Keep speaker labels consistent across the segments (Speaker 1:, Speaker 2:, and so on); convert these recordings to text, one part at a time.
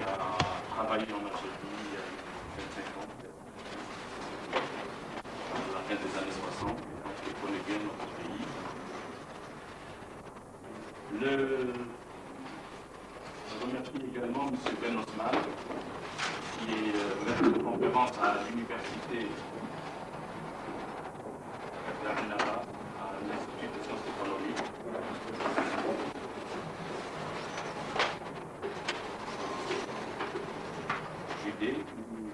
Speaker 1: a travaillé en Algérie il y a 25 ans, à la fin des années 60, donc il connaît bien notre pays. Je remercie également M. Ben Osman, qui est maître de conférence à l'université d'Arinara, à l'Institut de sciences économiques. Qui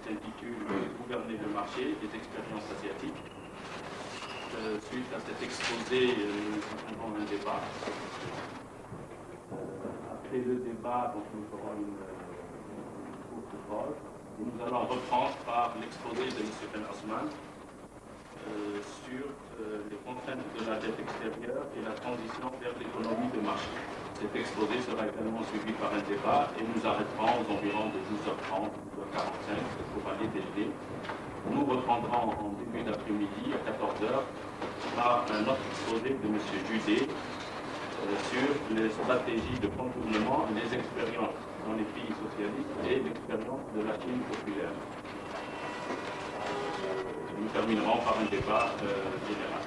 Speaker 1: s'intitule Gouverner le marché des expériences asiatiques. Suite à cet exposé, nous avons un débat. Après le débat, donc, nous ferons une courte pause. Nous allons reprendre par l'exposé de M. Ben Osman sur les contraintes de la dette extérieure et la transition vers l'économie de marché. Cet exposé sera également suivi par un débat et nous arrêterons aux environs de 12h30, 12h45 pour aller déjeuner. Nous reprendrons en début d'après-midi à 14h par un autre exposé de M. Judet sur les stratégies de contournement et les expériences dans les pays socialistes et l'expérience de la Chine populaire. Nous terminerons par un débat général.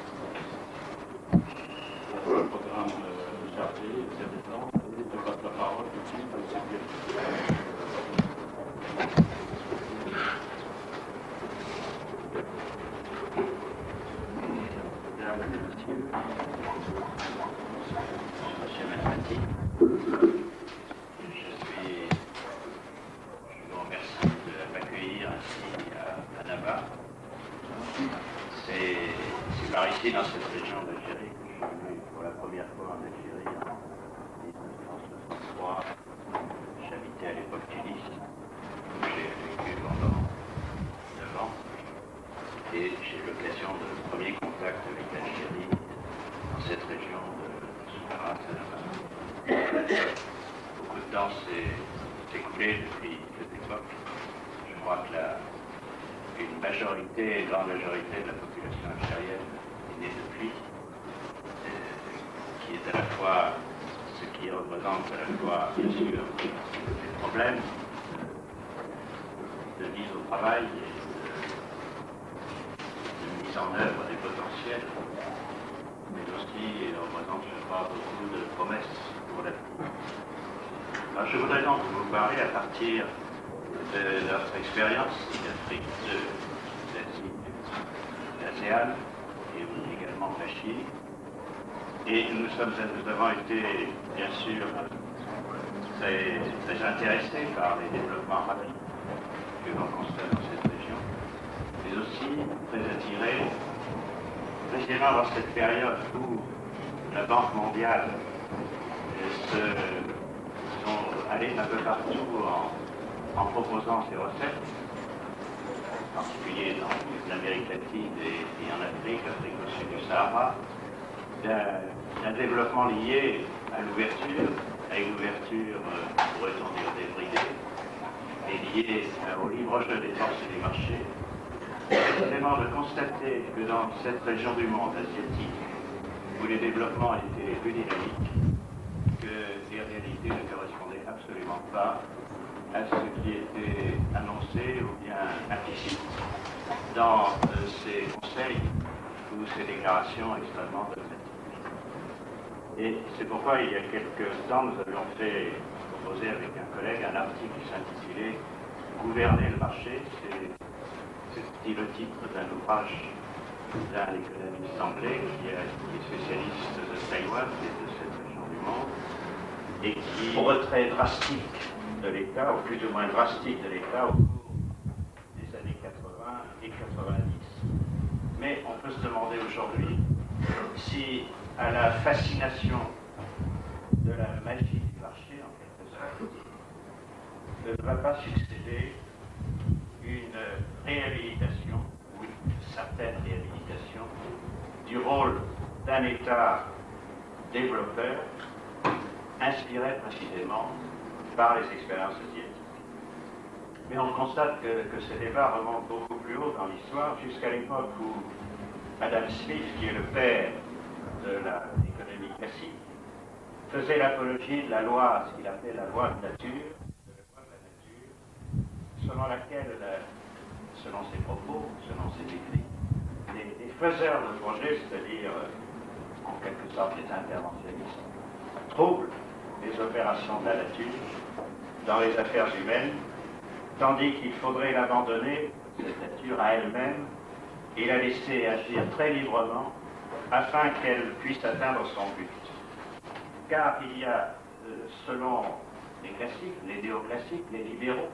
Speaker 1: Un programme chargé, intéressant, et je passe la parole tout de suite à M. Pierre.
Speaker 2: Monsieur Malfatti, je vous remercie de m'accueillir ici à Naba. C'est par ici, dans cette région d'Algérie, que je suis venu pour la première fois en Algérie en 1963. J'habitais à l'époque Tunis, où j'ai vécu pendant 9 ans. Et j'ai eu l'occasion de premier contact avec l'Algérie dans cette région de Soumarat, beaucoup de temps s'est écoulé depuis cette époque. Je crois que une grande majorité de la population algérienne est née depuis, qui est à la fois ce qui représente à la fois, bien sûr, des problèmes de mise au travail et de mise en œuvre des potentiels, mais aussi représente, je crois, beaucoup de promesses pour l'avenir. Alors je voudrais donc vous parler à partir de notre expérience d'Afrique, d'Asie, d'ASEAN et également de la Chine. Et nous avons été, bien sûr, très intéressés par les développements rapides que l'on constate dans cette région, mais aussi très attirés, précisément dans cette période où la Banque mondiale sont allées un peu partout en proposant ses recettes, en particulier dans l'Amérique latine et en Afrique au sud du Sahara, d'un développement lié à l'ouverture, à une ouverture, pourrait-on dire, débridée, et lié au libre jeu des forces et des marchés, c'est vraiment de constater que dans cette région du monde asiatique, où les développements étaient plus dynamiques, que les réalités ne correspondaient absolument pas à ce qui était annoncé ou bien implicite dans ces conseils ou ces déclarations extrêmement dogmatiques. Et c'est pourquoi, il y a quelques temps, nous avions proposé avec un collègue un article qui s'intitulait « Gouverner le marché ». C'est le titre d'un ouvrage d'un économiste anglais qui est spécialiste de Taïwan et de cette région du monde, et qui, au retrait drastique de l'État, ou plus ou moins drastique de l'État, au cours des années 80 et 90. Mais on peut se demander aujourd'hui si, à la fascination de la magie du marché, en quelque sorte, ne va pas succéder une réhabilitation, ou une certaine réhabilitation, du rôle d'un État développeur, inspiré précisément par les expériences asiatiques. Mais on constate que ce débat remonte beaucoup plus haut dans l'histoire, jusqu'à l'époque où Adam Smith, qui est le père de l'économie classique, faisait l'apologie de la loi, ce qu'il appelait la loi de nature, de la loi de la nature, selon laquelle, selon ses propos, selon ses écrits, les faiseurs de projets, c'est-à-dire en quelque sorte les interventionnistes, troublent les opérations de la nature dans les affaires humaines, tandis qu'il faudrait l'abandonner, cette nature, à elle-même et la laisser agir très librement afin qu'elle puisse atteindre son but. Car il y a, selon les classiques, les néoclassiques, les libéraux,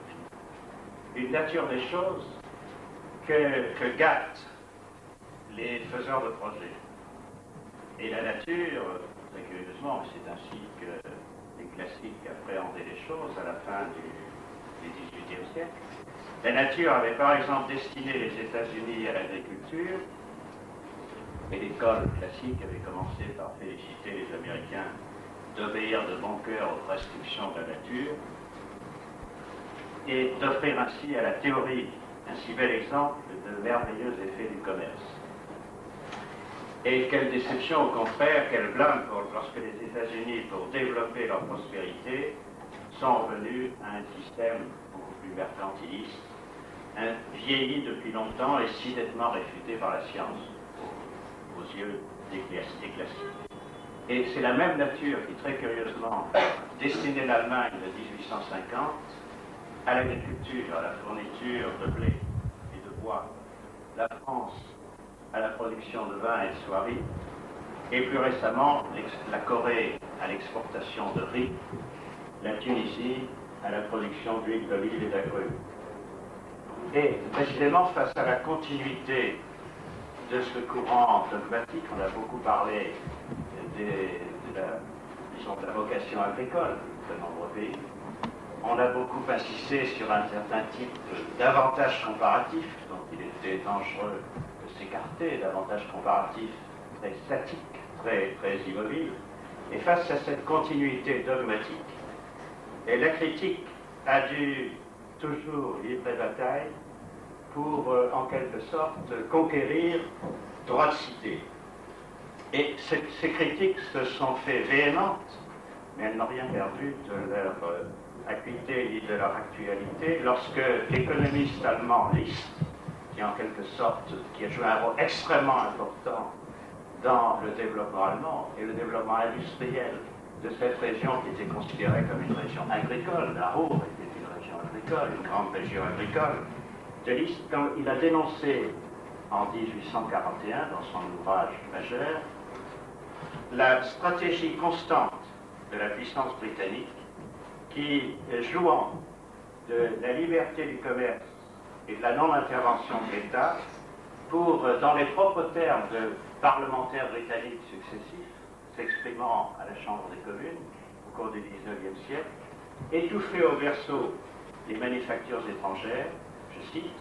Speaker 2: une nature des choses que gâtent les faiseurs de projets. Et la nature, très curieusement, c'est ainsi que les classiques appréhendaient les choses à la fin du XVIIIe siècle. La nature avait par exemple destiné les États-Unis à l'agriculture, et l'école classique avait commencé par féliciter les Américains d'obéir de bon cœur aux prescriptions de la nature, et d'offrir ainsi à la théorie un si bel exemple de merveilleux effets du commerce. Et quelle déception, au contraire, quel blâme lorsque les États-Unis, pour développer leur prospérité, sont revenus à un système beaucoup plus mercantiliste, vieilli depuis longtemps et si nettement réfuté par la science aux yeux des classiques. Et c'est la même nature qui, très curieusement, destinait l'Allemagne de 1850 à l'agriculture, à la fourniture de blé et de bois, la France à la production de vin et de soieries, et plus récemment la Corée à l'exportation de riz, la Tunisie à la production d'huile d'olive et d'agrumes. Et précisément face à la continuité de ce courant dogmatique, on a beaucoup parlé de la vocation agricole de nombreux pays. On a beaucoup insisté sur un certain type d'avantages comparatifs dont il était dangereux de s'écarter, d'avantages comparatifs très statiques, très immobiles. Et face à cette continuité dogmatique, et la critique a dû toujours livrer bataille pour, en quelque sorte, conquérir droit de cité. Et ces critiques se sont fait véhémentes, mais elles n'ont rien perdu de leur acuité ni de leur actualité lorsque l'économiste allemand List, qui en quelque sorte qui a joué un rôle extrêmement important dans le développement allemand et le développement industriel de cette région qui était considérée comme une région agricole, la Ruhr était une région agricole, une grande région agricole, de List, quand il a dénoncé en 1841 dans son ouvrage majeur la stratégie constante de la puissance britannique qui, jouant de la liberté du commerce et de la non-intervention de l'État, pour, dans les propres termes de parlementaires britanniques successifs, s'exprimant à la Chambre des communes au cours du XIXe siècle, étouffer au berceau les manufactures étrangères, je cite,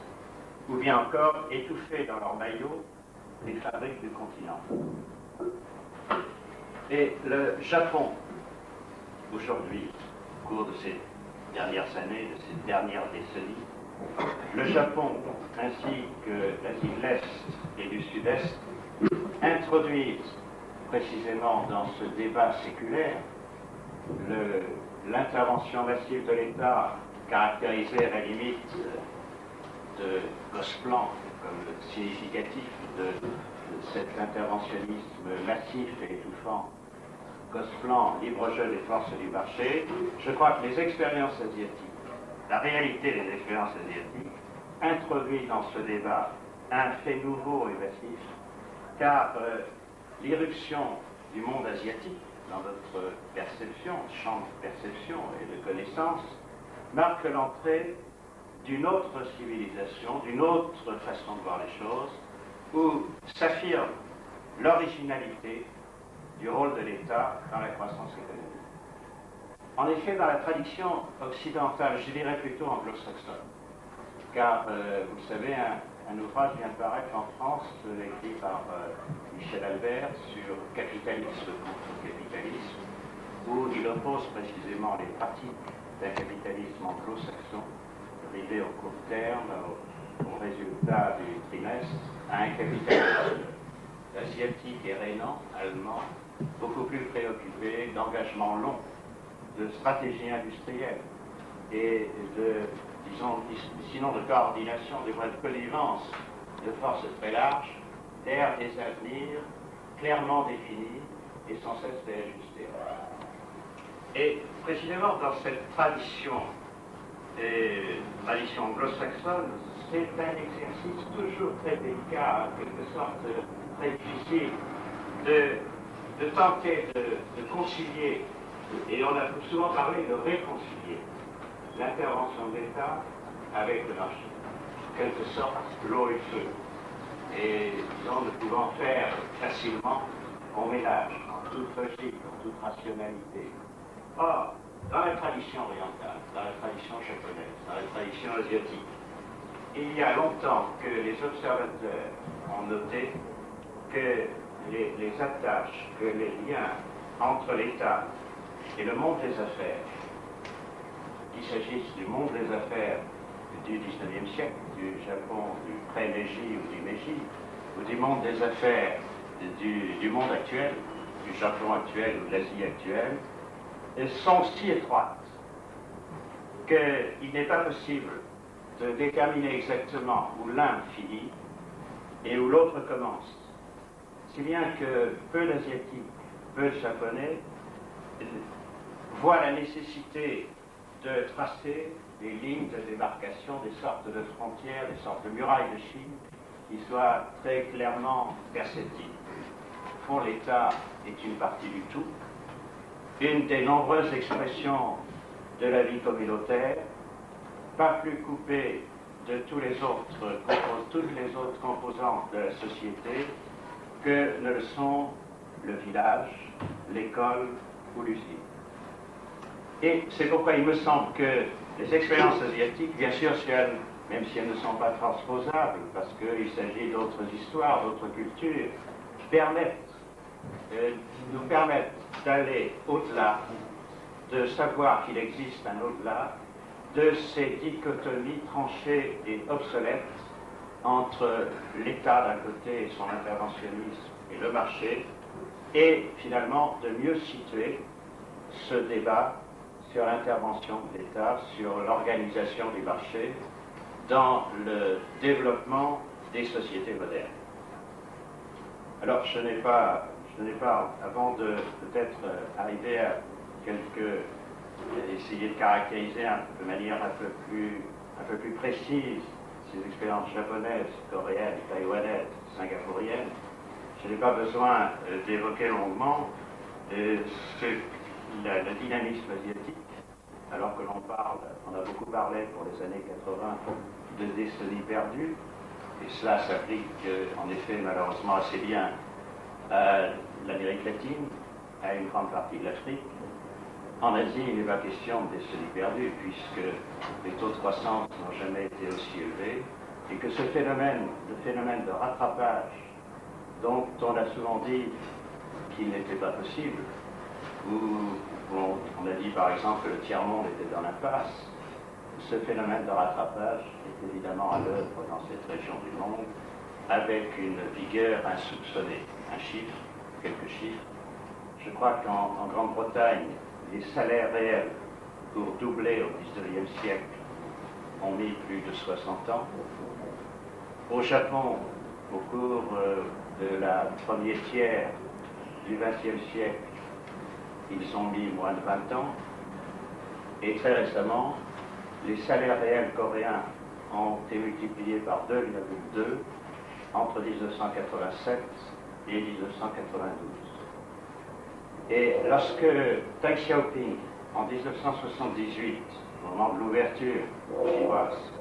Speaker 2: ou bien encore étouffer dans leurs maillots les fabriques du continent. Et le Japon, aujourd'hui, au cours de ces dernières années, de ces dernières décennies, le Japon, ainsi que l'Asie de l'Est et du Sud-Est, introduisent précisément dans ce débat séculaire l'intervention massive de l'État, caractérisée à la limite de Gosplan comme significatif de cet interventionnisme massif et étouffant. Gosplan, libre jeu des forces du marché. Je crois que les expériences asiatiques, la réalité des expériences asiatiques, introduit dans ce débat un fait nouveau et massif, car l'irruption du monde asiatique dans notre perception, champ de perception et de connaissance, marque l'entrée d'une autre civilisation, d'une autre façon de voir les choses, où s'affirme l'originalité du rôle de l'État dans la croissance économique. En effet, dans la tradition occidentale, je dirais plutôt anglo-saxonne, car, vous le savez, un ouvrage vient de paraître en France, écrit par Michel Albert, sur capitalisme contre capitalisme, où il oppose précisément les pratiques d'un capitalisme anglo-saxon, arrivé au court terme, au résultat du trimestre, à un capitalisme asiatique et rénant, allemand, beaucoup plus préoccupé d'engagement long, de stratégie industrielle, et disons, sinon de coordination, du moins de connivence de forces très larges, vers des avenirs clairement définis et sans cesse réajustés. Et précisément dans cette tradition anglo-saxonne, c'est un exercice toujours très délicat, en quelque sorte très difficile, de tenter de concilier, et on a souvent parlé de réconcilier, l'intervention de l'État avec le marché. En quelque sorte, l'eau et le feu. Et disons, ne pouvant faire facilement, on mélange en toute logique, en toute rationalité. Or, dans la tradition orientale, dans la tradition japonaise, dans la tradition asiatique, il y a longtemps que les observateurs ont noté que les attaches, que les liens entre l'État et le monde des affaires, qu'il s'agisse du monde des affaires du XIXe siècle, du Japon, du pré-Meiji ou du Meiji, ou du monde des affaires du monde actuel, du Japon actuel ou de l'Asie actuelle, sont si étroites qu'il n'est pas possible de déterminer exactement où l'un finit et où l'autre commence. Si bien que peu d'Asiatiques, peu de Japonais voient la nécessité de tracer des lignes de démarcation, des sortes de frontières, des sortes de murailles de Chine qui soient très clairement perceptibles. Au fond, l'État est une partie du tout, une des nombreuses expressions de la vie communautaire, pas plus coupée de toutes les autres composantes de la société que ne le sont le village, l'école ou l'usine. Et c'est pourquoi il me semble que les expériences asiatiques, bien sûr, même si elles ne sont pas transposables, parce qu'il s'agit d'autres histoires, d'autres cultures, nous permettent d'aller au-delà, de savoir qu'il existe un au-delà, de ces dichotomies tranchées et obsolètes entre l'État d'un côté et son interventionnisme et le marché, et finalement de mieux situer ce débat sur l'intervention de l'État, sur l'organisation du marché dans le développement des sociétés modernes. Alors je n'ai pas, avant de peut-être arriver à essayer de caractériser de manière un peu plus précise ces expériences japonaises, coréennes, taïwanaises, singapouriennes, je n'ai pas besoin d'évoquer longuement le dynamisme asiatique, alors que on a beaucoup parlé pour les années 80 de décennies perdues, et cela s'applique en effet malheureusement assez bien à l'Amérique latine, à une grande partie de l'Afrique. En Asie, il n'est pas question de décennies perdues, puisque les taux de croissance n'ont jamais été aussi élevés, et que ce phénomène, le phénomène de rattrapage, dont on a souvent dit qu'il n'était pas possible, où on a dit par exemple que le tiers-monde était dans l'impasse, ce phénomène de rattrapage est évidemment à l'œuvre dans cette région du monde, avec une vigueur insoupçonnée. Un chiffre, quelques chiffres. Je crois qu'en Grande-Bretagne, les salaires réels pour doubler au XIXe siècle ont mis plus de 60 ans. Au Japon, au cours de la première tiers du XXe siècle, ils ont mis moins de 20 ans. Et très récemment, les salaires réels coréens ont été multipliés par 2,2 entre 1987 et 1992. Et lorsque Deng Xiaoping, en 1978, au moment de l'ouverture chinoise,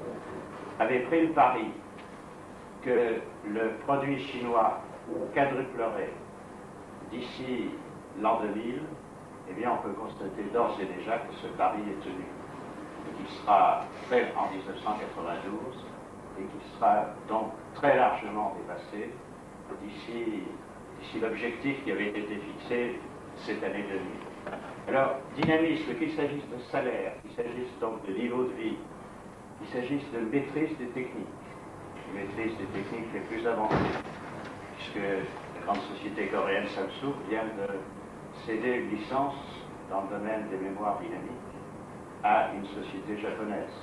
Speaker 2: avait pris le pari que le produit chinois quadruplerait d'ici l'an 2000, eh bien on peut constater d'ores et déjà que ce pari est tenu. Qu'il sera fait en 1992 et qu'il sera donc très largement dépassé d'ici l'objectif qui avait été fixé cette année 2000. Alors, dynamisme, qu'il s'agisse de salaire, qu'il s'agisse donc de niveau de vie, qu'il s'agisse de maîtrise des techniques les plus avancées, puisque la grande société coréenne Samsung vient de céder une licence dans le domaine des mémoires dynamiques à une société japonaise.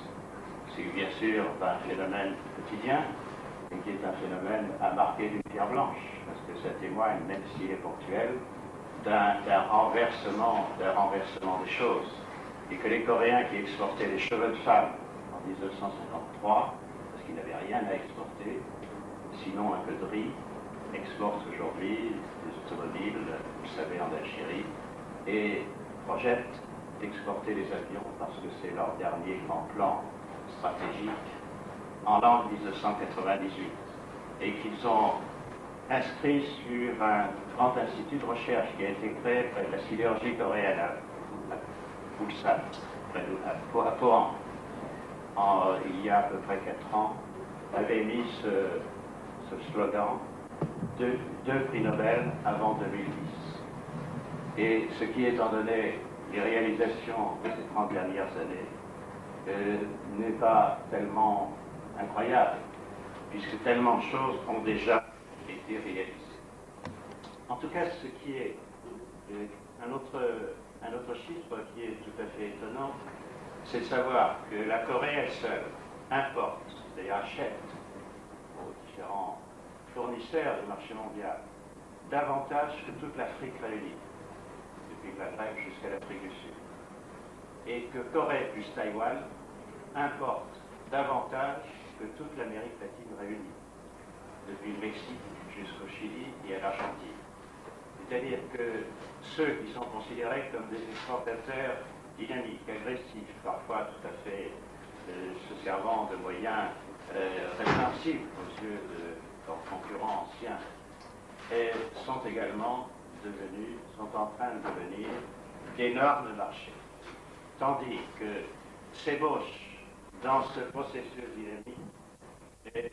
Speaker 2: C'est bien sûr pas un phénomène quotidien, mais qui est un phénomène à marquer d'une pierre blanche, parce que ça témoigne, même s'il est ponctuel, d'un renversement des choses. Et que les Coréens qui exportaient les cheveux de femmes en 1953, parce qu'ils n'avaient rien à exporter, sinon un peu de riz, exportent aujourd'hui des automobiles, vous le savez, en Algérie, et projettent d'exporter les avions parce que c'est leur dernier grand plan stratégique en l'an 1998, et qu'ils ont inscrit sur un grand institut de recherche qui a été créé près de la sidérurgie coréenne à Ulsan, à Pohang, il y a à peu près 4 ans, avait mis ce slogan deux prix Nobel avant 2010. Et ce qui, étant donné les réalisations de ces 30 dernières années, n'est pas tellement incroyable, puisque tellement de choses ont déjà été réalisées. En tout cas, ce qui est un autre chiffre qui est tout à fait étonnant, c'est de savoir que la Corée elle seule importe, d'ailleurs achète aux différents fournisseurs du marché mondial davantage que toute l'Afrique réunie, depuis le Maghreb jusqu'à l'Afrique du Sud. Et que Corée plus Taïwan importe davantage que toute l'Amérique latine réunie, depuis le Mexique jusqu'au Chili et à l'Argentine. C'est-à-dire que ceux qui sont considérés comme des exportateurs dynamiques, agressifs, parfois tout à fait se servant de moyens répréhensibles aux yeux de leurs concurrents anciens, sont également sont en train de devenir d'énormes marchés. Tandis que s'ébauche dans ce processus dynamique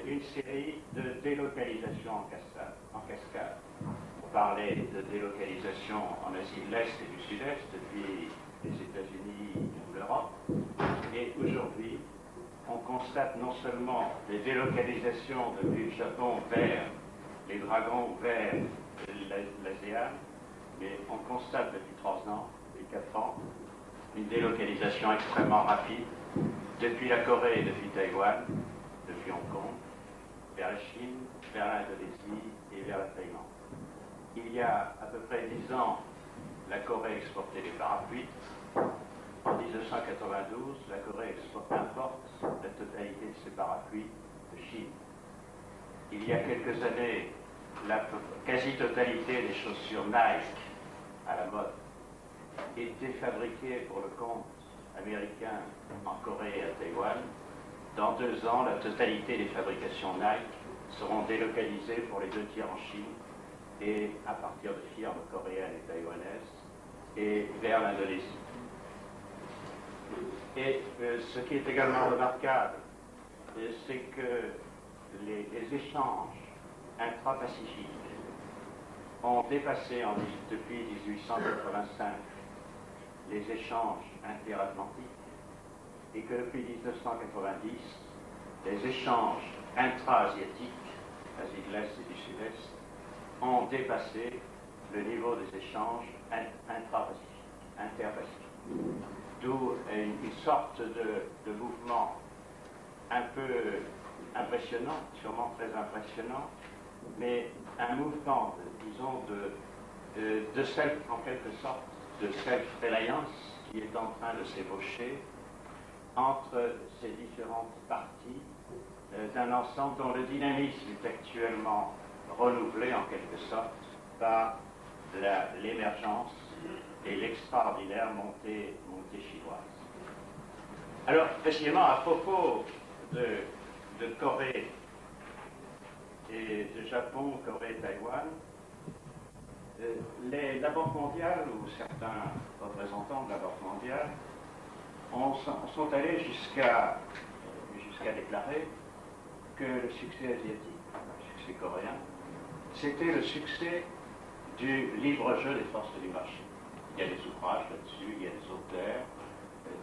Speaker 2: une série de délocalisations en cascade. On parlait de délocalisation en Asie de l'Est et du Sud-Est depuis les États-Unis ou l'Europe. Et aujourd'hui, on constate non seulement des délocalisations depuis le Japon vers les dragons, vers l'ASEAN, mais on constate depuis 3 ans, depuis 4 ans, une délocalisation extrêmement rapide depuis la Corée, depuis Taïwan, depuis Hong Kong, vers la Chine, vers l'Indonésie et vers la Thaïlande. Il y a à peu près 10 ans, la Corée exportait des parapluies. En 1992, la Corée importe la totalité de ses parapluies de Chine. Il y a quelques années, la quasi-totalité des chaussures Nike à la mode étaient fabriquées pour le compte américain en Corée et à Taïwan. Dans 2 ans, la totalité des fabrications Nike seront délocalisées pour les 2 tiers en Chine et à partir de firmes coréennes et taïwanaises et vers l'Indonésie. Et ce qui est également remarquable, c'est que les échanges intra-pacifiques ont dépassé depuis 1885 les échanges interatlantiques et que depuis 1990, les échanges intra-asiatiques, Asie de l'Est et du Sud-Est, ont dépassé le niveau des échanges interpacifiques. D'où une sorte de mouvement un peu impressionnant, sûrement très impressionnant, mais un mouvement, disons, en quelque sorte, de self-reliance qui est en train de s'ébaucher entre ces différentes parties d'un ensemble dont le dynamisme est actuellement renouvelé en quelque sorte par l'émergence et l'extraordinaire montée chinoise. Alors, précisément, à propos de Corée et de Japon, Corée, Taïwan, la Banque mondiale, ou certains représentants de la Banque mondiale, sont allés jusqu'à déclarer que le succès asiatique, le succès coréen, c'était le succès du libre jeu des forces du marché. Il y a des ouvrages là-dessus, il y a des auteurs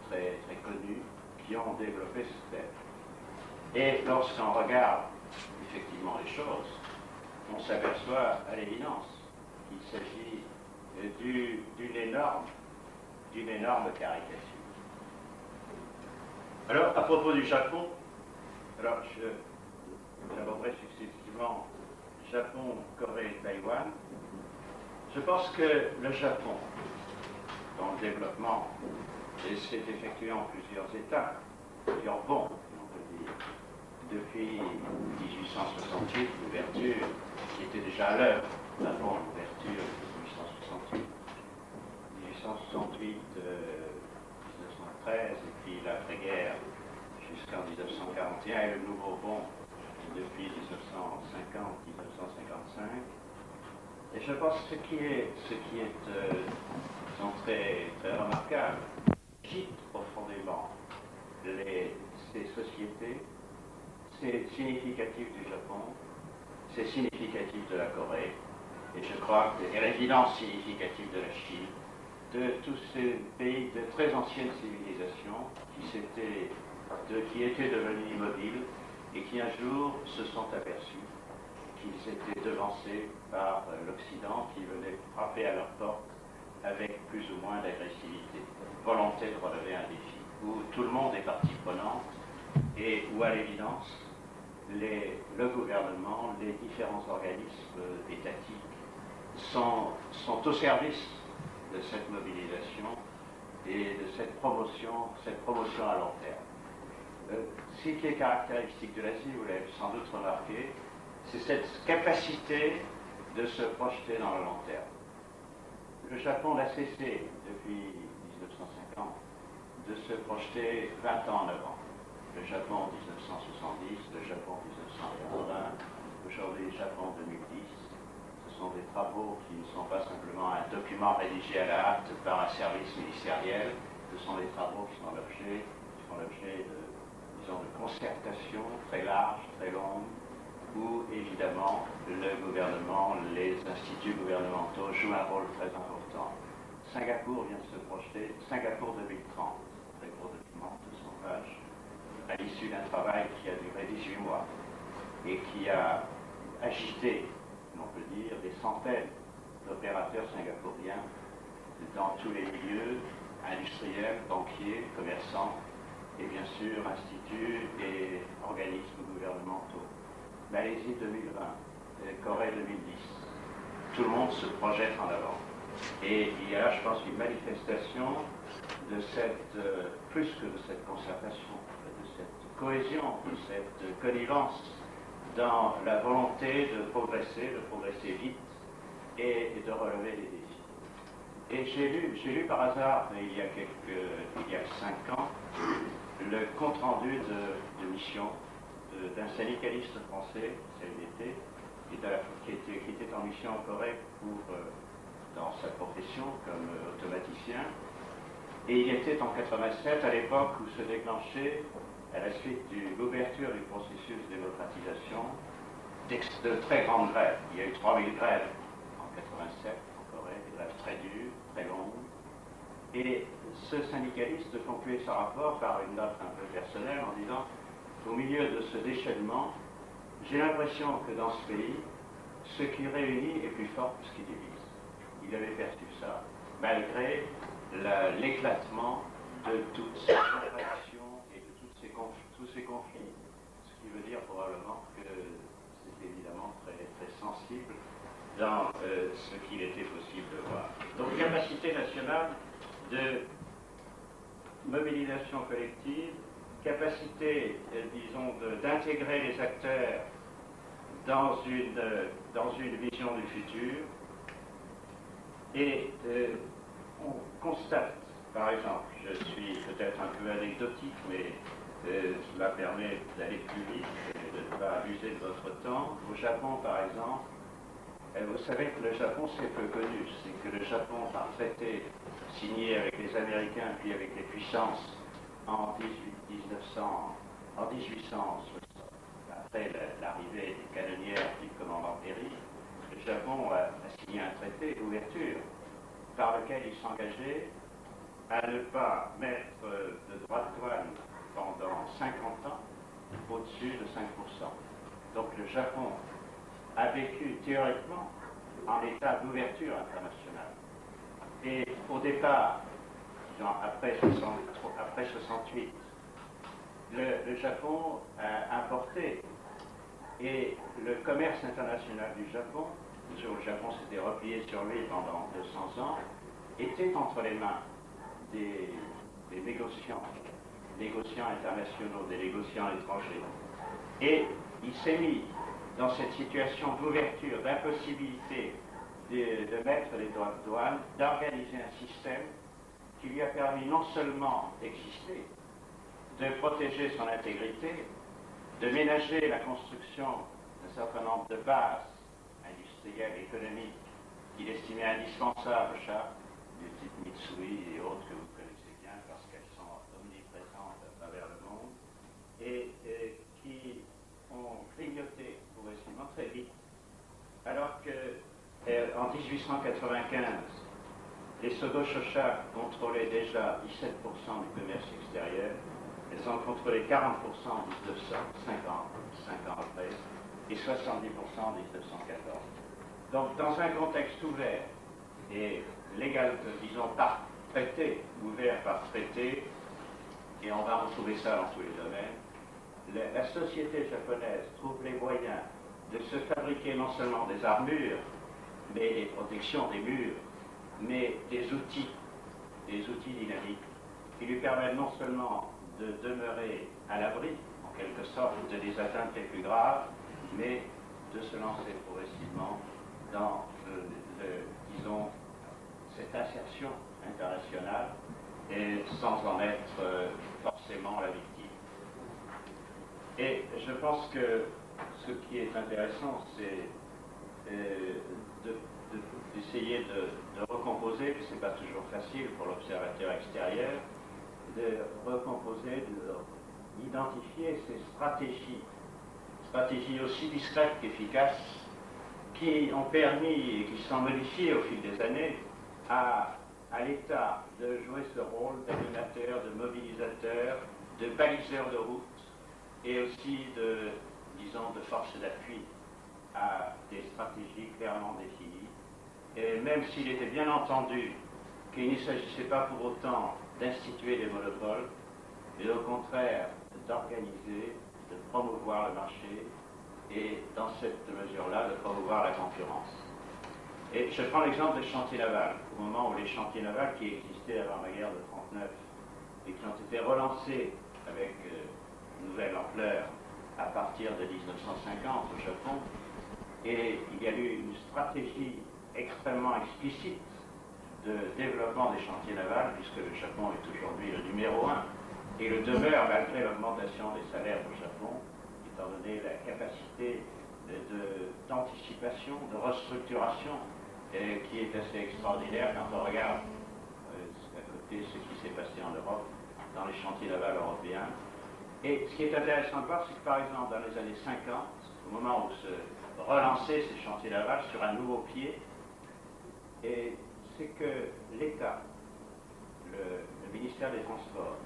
Speaker 2: très, très connus qui ont développé ce thème. Et lorsqu'on regarde effectivement les choses, on s'aperçoit à l'évidence qu'il s'agit d'une énorme caricature. Alors, à propos du Japon, alors j'aborderai successivement Japon, Corée et Taïwan. Je pense que le Japon, dans le développement, s'est effectué en plusieurs étapes, plusieurs bonds, on peut dire. Depuis 1868, l'ouverture qui était déjà à l'œuvre, avant l'ouverture de 1868, 1868, 1913, et puis l'après-guerre jusqu'en 1941, et le nouveau bond depuis 1950-1955. Et je pense que ce qui est très, très remarquable, agite profondément ces sociétés, c'est significatif du Japon, c'est significatif de la Corée, et je crois que c'est évidemment significatif de la Chine, de tous ces pays de très anciennes civilisations qui étaient devenus immobiles et qui un jour se sont aperçus qu'ils étaient devancés par l'Occident qui venait frapper à leur porte avec plus ou moins d'agressivité, volonté de relever un défi, où tout le monde est partie prenante et où à l'évidence, le gouvernement, les différents organismes étatiques sont au service de cette mobilisation et de cette promotion à long terme. Ce qui est caractéristique de l'Asie, vous l'avez sans doute remarqué, c'est cette capacité de se projeter dans le long terme. Le Japon n'a cessé depuis 1950 de se projeter 20 ans en avant. Le Japon en 1970, le Japon en 1980, aujourd'hui le Japon en 2010. Ce sont des travaux qui ne sont pas simplement un document rédigé à la hâte par un service ministériel, ce sont des travaux qui font l'objet de concertations très larges, très longues, où évidemment le gouvernement, les instituts gouvernementaux jouent un rôle très important. Singapour vient de se projeter, Singapour 2030, très gros document de 200 pages, à l'issue d'un travail qui a duré 18 mois et qui a agité, on peut dire, des centaines d'opérateurs singapouriens dans tous les milieux, industriels, banquiers, commerçants, et bien sûr instituts et organismes gouvernementaux. Malaisie 2020, Corée 2010. Tout le monde se projette en avant. Et il y a là, je pense, une manifestation de plus que de cette concertation, de cette cohésion, de cette connivence dans la volonté de progresser vite et de relever les défis. Et j'ai lu par hasard, il y a 5 ans, le compte-rendu de mission d'un syndicaliste français, CNDT, qui était en mission en Corée dans sa profession comme automaticien. Et il était en 87, à l'époque où se déclenchait, à la suite de l'ouverture du processus de démocratisation, de très grandes grèves. Il y a eu 3000 grèves en 87 en Corée, des grèves très dures, très longues. Et ce syndicaliste concluait son rapport par une note un peu personnelle en disant: au milieu de ce déchaînement, j'ai l'impression que dans ce pays, ce qui réunit est plus fort que ce qui divise. Il avait perçu ça, malgré l'éclatement de toutes ces contradictions et de tous ces conflits. Ce qui veut dire probablement que c'est évidemment très, très sensible dans ce qu'il était possible de voir. Donc, capacité nationale de mobilisation collective, capacité, disons, d'intégrer les acteurs dans une vision du futur. Et on constate, par exemple, je suis peut-être un peu anecdotique, mais cela permet d'aller plus vite et de ne pas abuser de votre temps. Au Japon, par exemple, vous savez que le Japon, c'est peu connu. C'est que le Japon, par traité signé avec les Américains puis avec les puissances en 1860, après l'arrivée des canonnières du commandant Perry, le Japon a signé un traité d'ouverture par lequel il s'engageait à ne pas mettre de droits de douane pendant 50 ans au-dessus de 5%. Donc le Japon a vécu théoriquement en état d'ouverture internationale. Et au départ, après 68, le Japon a importé. Et le commerce international du Japon, le Japon s'était replié sur lui pendant 200 ans, était entre les mains des négociants internationaux, des négociants étrangers. Et il s'est mis dans cette situation d'ouverture, d'impossibilité de mettre les droits de douane, d'organiser un système qui lui a permis non seulement d'exister, de protéger son intégrité, de ménager la construction d'un certain nombre de bases industrielles, économiques, qu'il estimait indispensables, du type Mitsui et autres que vous connaissez bien parce qu'elles sont omniprésentes à travers le monde, et qui ont clignoté progressivement très vite, alors que en 1895, les Sogo Shosha contrôlaient déjà 17% du commerce extérieur. Elles ont contrôlé 40% en 1950, 5 ans après, et 70% en 1914. Donc, dans un contexte ouvert et légal, disons, par traité, ouvert par traité, et on va retrouver ça dans tous les domaines, la société japonaise trouve les moyens de se fabriquer non seulement des armures, mais des protections des murs, mais des outils dynamiques qui lui permettent non seulement de demeurer à l'abri, en quelque sorte, des atteintes les plus graves, mais de se lancer progressivement dans, disons, cette insertion internationale, et sans en être forcément la victime. Et je pense que ce qui est intéressant, c'est d'essayer de recomposer, mais ce n'est pas toujours facile pour l'observateur extérieur, de recomposer, d'identifier ces stratégies aussi discrètes qu'efficaces, qui ont permis et qui sont modifiées au fil des années à l'État de jouer ce rôle d'animateur, de mobilisateur, de baliseur de route et aussi de, disons, de force d'appui à des stratégies clairement définies. Et même s'il était bien entendu qu'il ne s'agissait pas pour autant d'instituer des monopoles, mais au contraire d'organiser, de promouvoir le marché et, dans cette mesure-là, de promouvoir la concurrence. Et je prends l'exemple des chantiers navals, au moment où les chantiers navals qui existaient avant la guerre de 1939 et qui ont été relancés avec une nouvelle ampleur à partir de 1950 au Japon, et il y a eu une stratégie extrêmement explicite de développement des chantiers navals, puisque le Japon est aujourd'hui le numéro 1, et le demeure malgré l'augmentation des salaires au Japon, étant donné la capacité d'anticipation, de restructuration, qui est assez extraordinaire quand on regarde à côté ce qui s'est passé en Europe, dans les chantiers navals européens. Et ce qui est intéressant de voir, c'est que par exemple dans les années 50, au moment où se relançaient ces chantiers navals sur un nouveau pied, et c'est que l'État, le ministère des Transports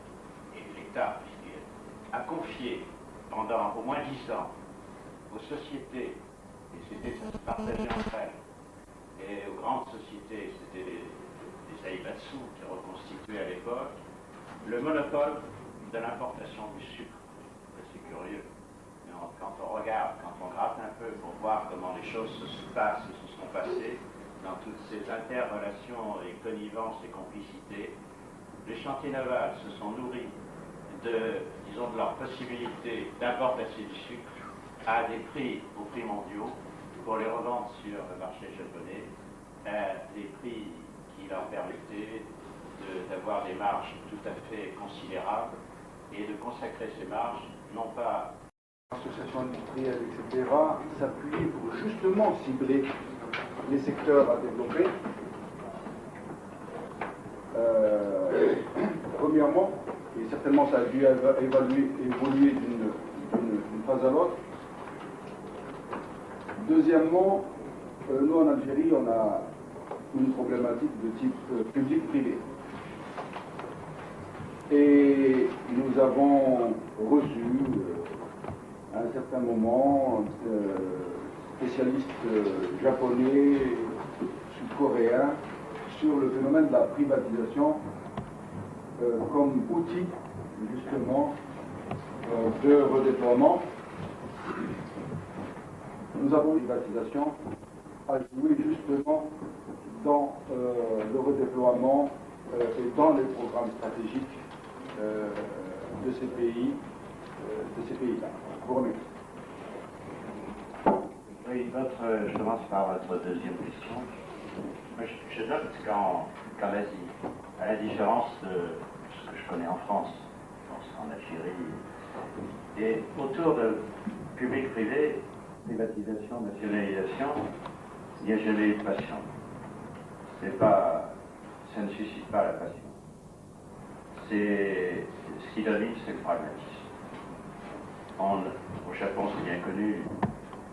Speaker 2: et l'État a confié pendant au moins 10 ans aux sociétés, et c'était ça se partageait entre elles, et aux grandes sociétés, c'était les Aibatsu qui reconstituaient à l'époque, le monopole de l'importation du sucre. C'est curieux. Mais quand on regarde, quand on gratte un peu pour voir comment les choses se passent et se sont passées, dans toutes ces interrelations et connivences et complicités, les chantiers navals se sont nourris disons, de leur possibilité d'importation du sucre à des prix, aux prix mondiaux, pour les revendre sur le marché japonais, à des prix qui leur permettaient d'avoir des marges tout à fait considérables et de consacrer ces marges, non pas
Speaker 3: l'association industrielle, etc., s'appuie pour justement cibler les secteurs à développer. Premièrement, et certainement ça a dû évoluer d'une phase à l'autre. Deuxièmement, nous en Algérie, on a une problématique de type public-privé. Et nous avons reçu à un certain moment spécialistes japonais, sud-coréens, sur le phénomène de la privatisation comme outil justement de redéploiement, nous avons une privatisation à jouer justement dans le redéploiement et dans les programmes stratégiques de ces pays-là. Je vous remercie.
Speaker 2: Oui, je commence par votre deuxième question. Moi, je note qu'en Asie, à la différence de ce que je connais en France, en Algérie, et autour de public-privé, privatisation, nationalisation, il n'y a jamais eu de passion. Ça ne suscite pas la passion. Ce qui domine, c'est le pragmatisme. Au Japon, c'est bien connu,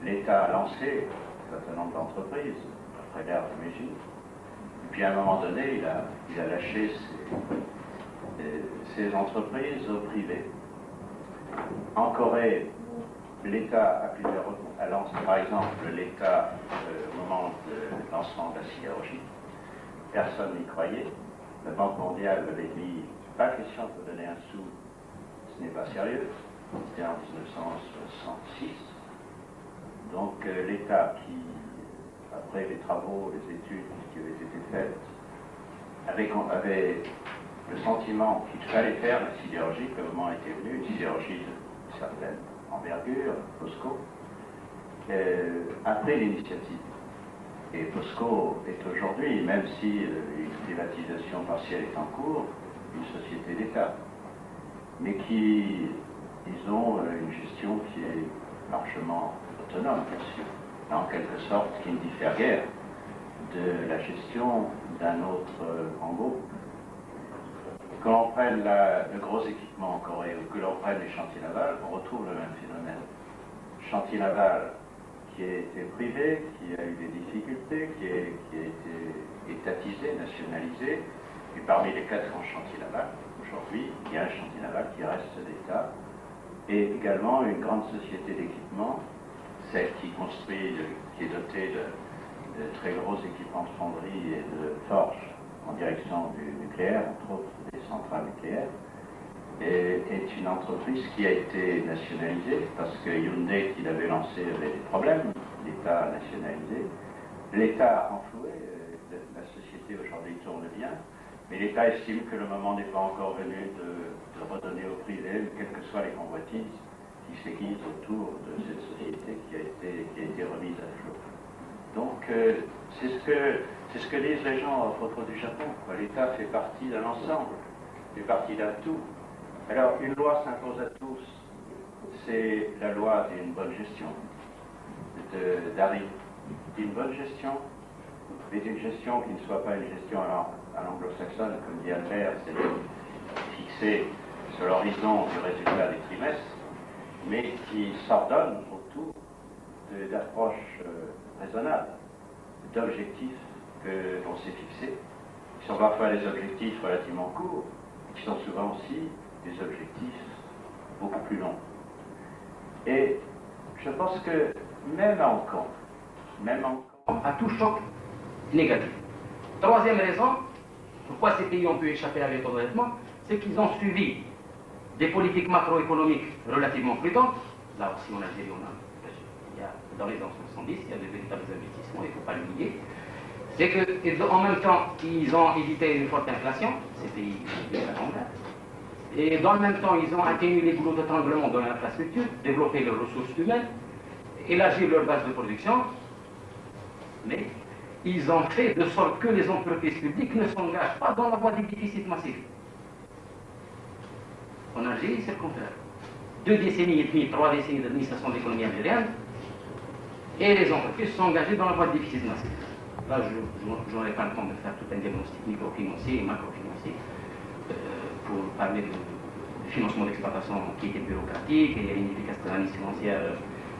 Speaker 2: l'État a lancé un certain nombre d'entreprises, après l'ère de Meiji, et puis à un moment donné, il a lâché ces entreprises au privé. En Corée, l'État a lancé, par exemple, l'État au moment du lancement de la sidérurgie. Personne n'y croyait. La Banque mondiale avait dit pas question de donner un sou, ce n'est pas sérieux. C'était en 1966. Donc l'État qui, après les travaux, les études qui avaient été faites, avait le sentiment qu'il fallait faire la sidérurgie, que le moment était venu, une sidérurgie de certaine envergure, POSCO, a pris l'initiative. Et POSCO est aujourd'hui, même si une privatisation partielle est en cours, une société d'État, mais ils ont une gestion qui est largement autonome, bien sûr, en quelque sorte qui ne diffère guère de la gestion d'un autre grand groupe. Que l'on prenne le gros équipement en Corée ou que l'on prenne les chantiers navals, on retrouve le même phénomène. Chantier naval qui a été privé, qui a eu des difficultés, qui a été étatisé, nationalisé, et parmi les 4 grands chantiers navals, aujourd'hui, il y a un chantier naval qui reste d'État, et également une grande société d'équipement, celle qui construit, qui est dotée de très gros équipements de fonderie et de forge en direction du nucléaire, entre autres des centrales nucléaires, est une entreprise qui a été nationalisée parce que Hyundai, qui l'avait lancé, avait des problèmes. L'État a nationalisé. L'État a renfloué. La société aujourd'hui tourne bien. Mais l'État estime que le moment n'est pas encore venu de redonner au privé, quelles que soient les convoitises qui s'aiguisent autour de cette société qui a été remise à flot. Donc, c'est ce que disent les gens à propos du Japon. L'État fait partie d'un ensemble, fait partie d'un tout. Alors, une loi s'impose à tous, c'est la loi d'une bonne gestion, d'une bonne gestion, mais d'une gestion qui ne soit pas une gestion à l'anglo-saxonne, comme dit Albert, c'est-à-dire fixée sur l'horizon du résultat des trimestres, mais qui s'ordonne autour d'approches raisonnables, d'objectifs que l'on s'est fixés, qui sont parfois des objectifs relativement courts, qui sont souvent aussi des objectifs beaucoup plus longs. Et je pense que même en Hong Kong,
Speaker 4: à tout choc négatif. Troisième raison, pourquoi ces pays ont pu échapper à l'endettement, c'est qu'ils ont suivi des politiques macroéconomiques relativement prudentes. Là aussi en Algérie, dans les années 70, il y a de véritables investissements, il ne faut pas l'oublier. C'est qu'en même temps, ils ont évité une forte inflation, ces pays du secondaire. Et dans le même temps, ils ont atténué les goulots d'étranglement dans l'infrastructure, développé leurs ressources humaines, élargi leur base de production, mais ils ont fait de sorte que les entreprises publiques ne s'engagent pas dans la voie du déficit massif. En Algérie, c'est le contraire. 2 décennies et demie, 3 décennies d'administration de l'économie algérienne, et les entreprises sont engagées dans la voie du déficit massif. Là, je n'aurai pas le temps de faire tout un diagnostic microfinancier et macrofinancier pour parler du financement d'exploitation qui était bureaucratique et l'inefficacité de l'analyse financière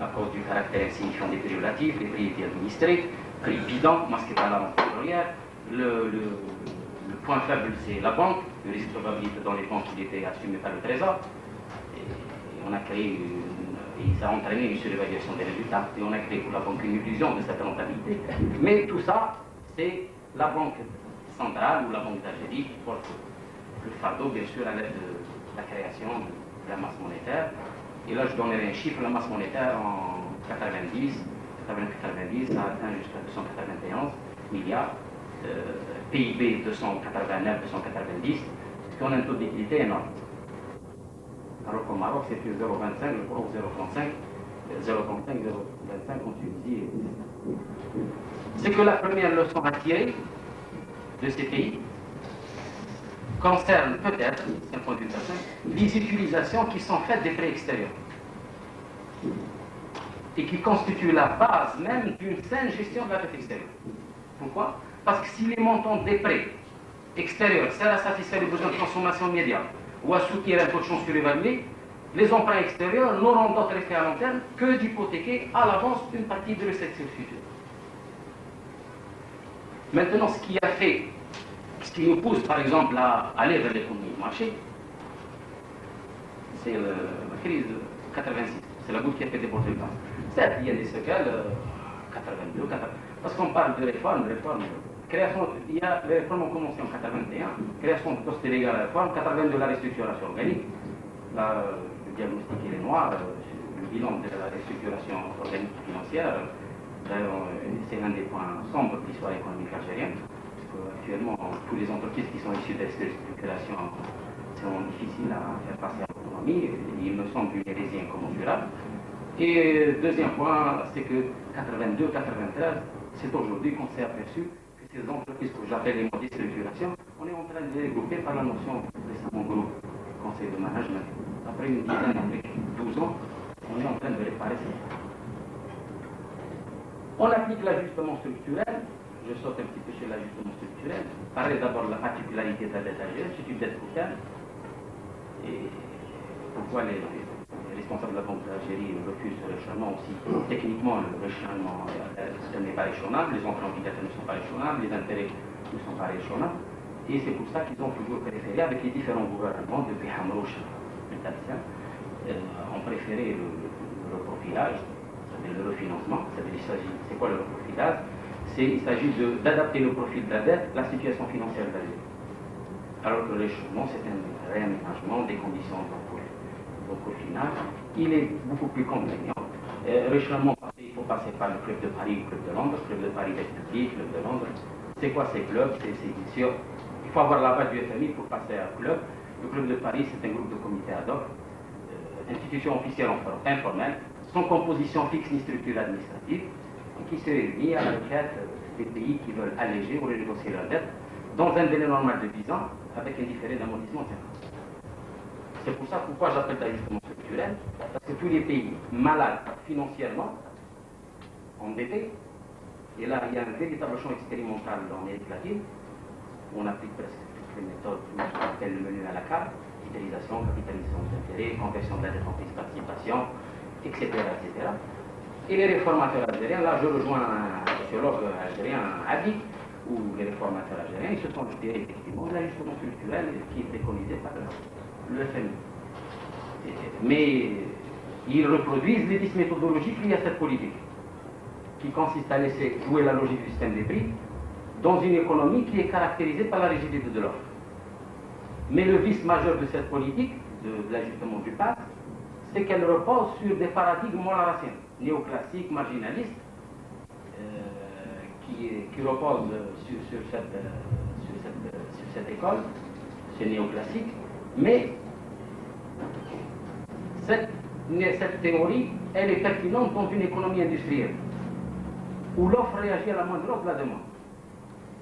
Speaker 4: à cause du caractère insignifiant des prix relatifs, les prix étaient administrés, prix bidons, masqués par la vente pétrolière. Le point faible, c'est la banque. Le risque de probabilité dans les banques, il était assumé par le Trésor. Et on a créé et ça a entraîné une surévaluation des résultats. Et on a créé pour la banque une illusion de cette rentabilité. Mais tout ça, c'est la banque centrale ou la banque d'Algérie qui porte le fardeau, bien sûr, à l'aide de la création la masse monétaire. Et là, je donnerai un chiffre, la masse monétaire en 90, ça atteint jusqu'à 291 milliards. PIB 289, 290, ce qui ont un taux de liquidité énorme. Alors qu'au Maroc, c'est plus 0,25, le Maroc 0,35, 0,35, 0,25 en Tunisie. C'est que la première leçon à tirer de ces pays concerne peut-être, c'est un point de vue certain, les utilisations qui sont faites des prêts extérieurs et qui constituent la base même d'une saine gestion de la dette extérieure. Pourquoi? Parce que si les montants des prêts extérieurs servent à satisfaire les besoins de consommation immédiate ou à soutenir un taux de change surévalué, les emprunts extérieurs n'auront d'autre effet à long terme que d'hypothéquer à l'avance une partie de recettes futures. Maintenant, ce qui nous pousse par exemple à aller vers l'économie de marché, c'est la crise de 86. C'est la goutte qui a fait déborder le vase. Certes, il y a des séquelles, 82, 80, parce qu'on parle de réforme, création, il y a les réformes ont commencé en 81, création de postes délégués à la réforme, 82 la restructuration organique, le diagnostic il est noir, le bilan de la restructuration organique financière, d'ailleurs c'est l'un des points sombres de l'histoire économique algérienne, parce qu'actuellement toutes les entreprises qui sont issues de cette restructuration sont difficiles à faire passer à l'autonomie, il me semble une hérésie incommensurable. Et deuxième point, c'est que 82-93, c'est aujourd'hui qu'on s'est aperçu que ces entreprises que j'appelle les modèles de structuration, on est en train de les regrouper par la notion récemment groupe, conseil de management. Après une dizaine, après 12 ans, on est en train de réparer ça. On applique l'ajustement structurel, je saute un petit peu sur l'ajustement structurel, parler d'abord de la particularité de la dette algérienne, c'est une dette coûtable, et pourquoi les responsables de la Banque d'Algérie refusent ce réchelonnement aussi. Techniquement, le réchelonnement n'est pas réchelonnable, les emprunts obligataires ne sont pas réchelonnables, les intérêts ne sont pas réchelonnables. Et c'est pour ça qu'ils ont toujours préféré, avec les différents gouvernements, depuis Hamrouch, ont préféré le profilage, c'est-à-dire le refinancement. C'est quoi le profilage? Il s'agit d'adapter le profil de la dette à la situation financière de l'Algérie. Alors que le réchelonnement, c'est un réaménagement des conditions d'emploi. Donc au final, il est beaucoup plus contraignant. Réchelonnement, il faut passer par le Club de Paris, le Club de Londres, le Club de Paris dette publique, le Club de Londres. C'est quoi ces clubs? Il faut avoir la base du FMI pour passer à un club. Le Club de Paris, c'est un groupe de comités ad hoc, institution officielle informelle, sans composition fixe ni structure administrative, qui se réunit à la requête des pays qui veulent alléger ou renégocier leur dette dans un délai normal de 10 ans, avec un différé d'amortissement de 5 ans. C'est pour ça pourquoi j'appelle l'ajustement structurel, parce que tous les pays malades financièrement, endettés, et là il y a un véritable champ expérimental en Amérique latine, où on applique presque toutes les méthodes, qu'on appelle le menu à la carte, capitalisation d'intérêts, conversion de la dette en participation, etc., etc. Et les réformateurs algériens, là je rejoins un sociologue algérien, Hadi, ou les réformateurs algériens, ils se sont inspirés effectivement de l'ajustement structurel qui est préconisé par le FMI. Mais ils reproduisent les 10 méthodologies liées à cette politique, qui consiste à laisser jouer la logique du système des prix dans une économie qui est caractérisée par la rigidité de l'offre. Mais le vice majeur de cette politique, de l'ajustement du PAC, c'est qu'elle repose sur des paradigmes molaraciens, néoclassiques, marginalistes, qui reposent sur cette école, c'est néoclassique, mais cette théorie, elle est pertinente dans une économie industrielle, où l'offre réagit à la moindre offre de la demande.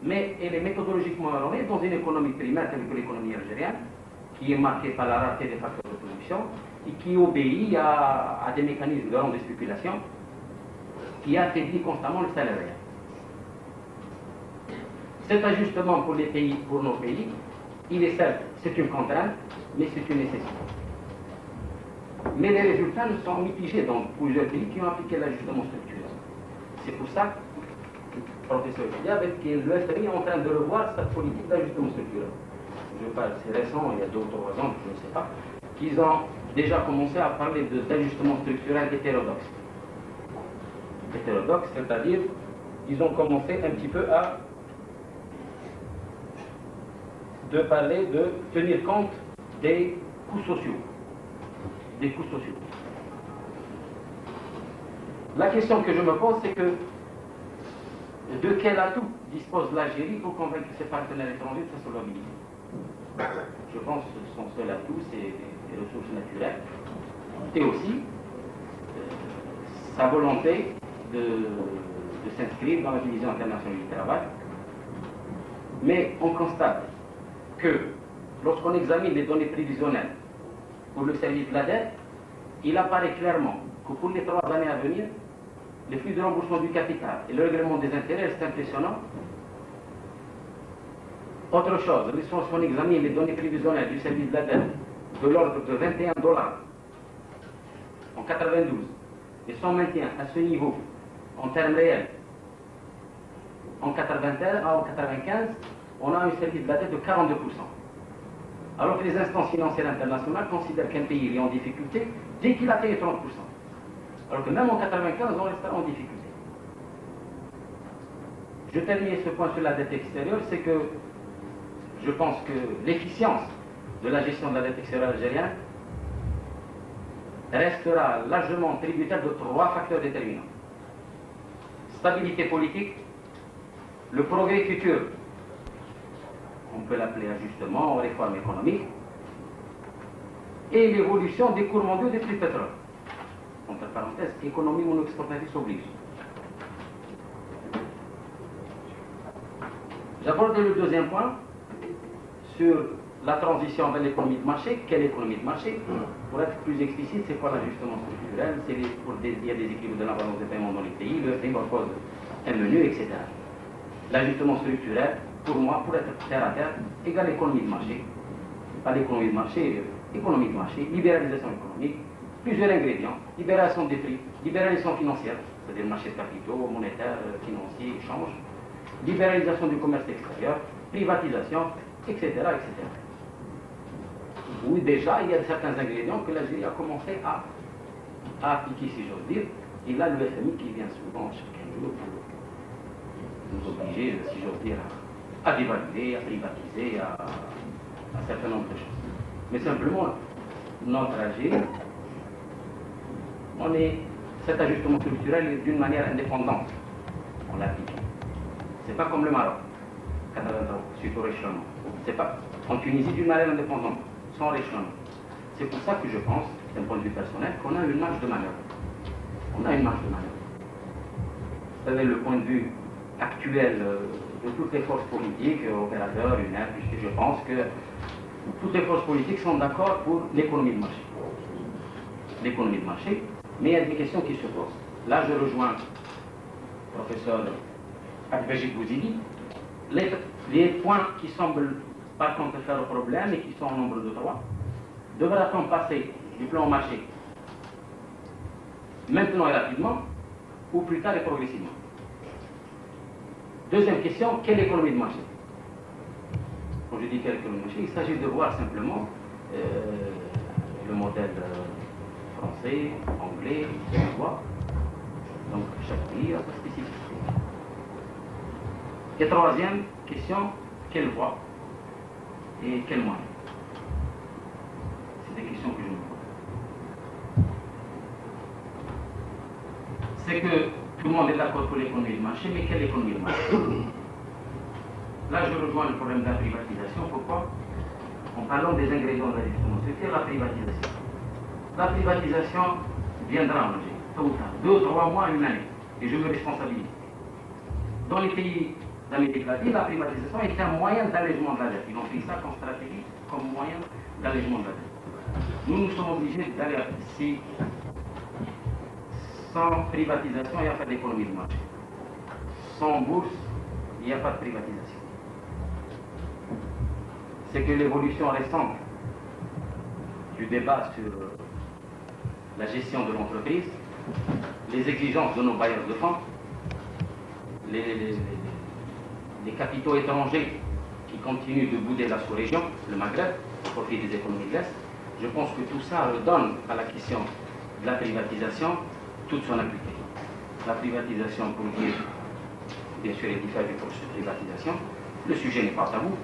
Speaker 4: Mais elle est méthodologiquement erronée dans une économie primaire telle que l'économie algérienne, qui est marquée par la rareté des facteurs de production et qui obéit à des mécanismes de rente de spéculation qui affaiblit constamment le salaire réel. Cet ajustement pour nos pays, il est certes, c'est une contrainte, mais c'est une nécessité. Mais les résultats nous sont mitigés dans plusieurs pays qui ont appliqué l'ajustement structurel. C'est pour ça que le professeur Diab et le FMI est en train de revoir cette politique d'ajustement structurel. Je parle, c'est récent, il y a 2 ou 3 ans, je ne sais pas, qu'ils ont déjà commencé à parler d'ajustement structurel hétérodoxe. Hétérodoxe, c'est-à-dire, ils ont commencé un petit peu à parler de tenir compte des coûts sociaux. des coûts sociaux. La question que je me pose, c'est que de quel atout dispose l'Algérie pour convaincre ses partenaires étrangers de sa solvabilité? Je pense que son seul atout, c'est les ressources naturelles et aussi sa volonté de s'inscrire dans la division internationale du travail. Mais on constate que lorsqu'on examine les données prévisionnelles pour le service de la dette, il apparaît clairement que pour les 3 années à venir, les flux de remboursement du capital et le règlement des intérêts, c'est impressionnant. Autre chose, lorsqu'on examine les données prévisionnelles du service de la dette de l'ordre de 21 $ en 92 et son maintien à ce niveau en termes réels en 95, on a un service de la dette de 42%. Alors que les instances financières internationales considèrent qu'un pays est en difficulté dès qu'il atteint 30%. Alors que même en 95, on restera en difficulté. Je termine ce point sur la dette extérieure, c'est que je pense que l'efficience de la gestion de la dette extérieure algérienne restera largement tributaire de 3 facteurs déterminants. Stabilité politique, le progrès futur, on peut l'appeler ajustement, réforme économique, et l'évolution des cours mondiaux des prix de pétrole. Entre parenthèses, économie mono-exportatrice oblige. J'aborde le deuxième point sur la transition vers l'économie de marché. Quelle économie de marché? Pour être plus explicite, c'est quoi l'ajustement structurel? C'est pour il y a des équilibres de la balance des paiements dans les pays, le FMI propose un menu, etc. L'ajustement structurel, pour moi, pour être terre à terre, égale économie de marché. Pas l'économie de marché, économie de marché, libéralisation économique, plusieurs ingrédients, libération des prix, libéralisation financière, c'est-à-dire marché de capitaux, monétaire, financier, échange, libéralisation du commerce extérieur, privatisation, etc., etc. Oui, déjà, il y a certains ingrédients que l'Algérie a commencé à appliquer, si j'ose dire, et là, le FMI qui vient souvent chaque jour pour nous obliger, si j'ose dire, à dévaluer, à privatiser, à un certain nombre de choses. Mais simplement, notre Algérie, cet ajustement structurel est d'une manière indépendante. On l'applique. C'est pas comme le Maroc, 80 ans, suite au réchelonnement. C'est pas en Tunisie d'une manière indépendante, sans réchelonnement. C'est pour ça que je pense, d'un point de vue personnel, qu'on a une marge de manœuvre. On a une marge de manœuvre. C'est-à-dire le point de vue actuel de toutes les forces politiques, opérateurs, UNEP, puisque je pense que toutes les forces politiques sont d'accord pour l'économie de marché. L'économie de marché, mais il y a des questions qui se posent. Là, je rejoins le professeur Akbejid Bouzidi. Les points qui semblent par contre faire problème et qui sont au nombre de 3, devra-t-on passer du plan au marché maintenant et rapidement, ou plus tard et progressivement? Deuxième question, quelle économie de marché? Quand je dis quelle économie de marché, il s'agit de voir simplement le modèle français, anglais, suédois. Donc chaque pays a sa spécificité. Et troisième question, quelle voie et quels moyens? C'est des questions que je me pose. C'est que tout le monde est d'accord pour l'économie de marché, mais quelle économie de marché? Là, je rejoins le problème de la privatisation. Pourquoi? En parlant des ingrédients de l'ajustement structurel, la privatisation. La privatisation viendra en Algérie, tôt ou tard, 2, 3 mois, une année, et je me responsabilise. Dans les pays d'Amérique latine, la privatisation est un moyen d'allègement de la dette. Ils ont pris ça comme stratégie, comme moyen d'allègement de la dette. Nous, nous sommes obligés d'aller si sans privatisation, il n'y a pas d'économie de marché. Sans bourse, il n'y a pas de privatisation. C'est que l'évolution récente du débat sur la gestion de l'entreprise, les exigences de nos bailleurs de fonds, les capitaux étrangers qui continuent de bouder la sous-région, le Maghreb, au profit des économies de l'Est, je pense que tout ça redonne à la question de la privatisation toute son acuité. La privatisation, pour dire, bien sûr, est différente du processus de privatisation. Le sujet n'est pas tabou.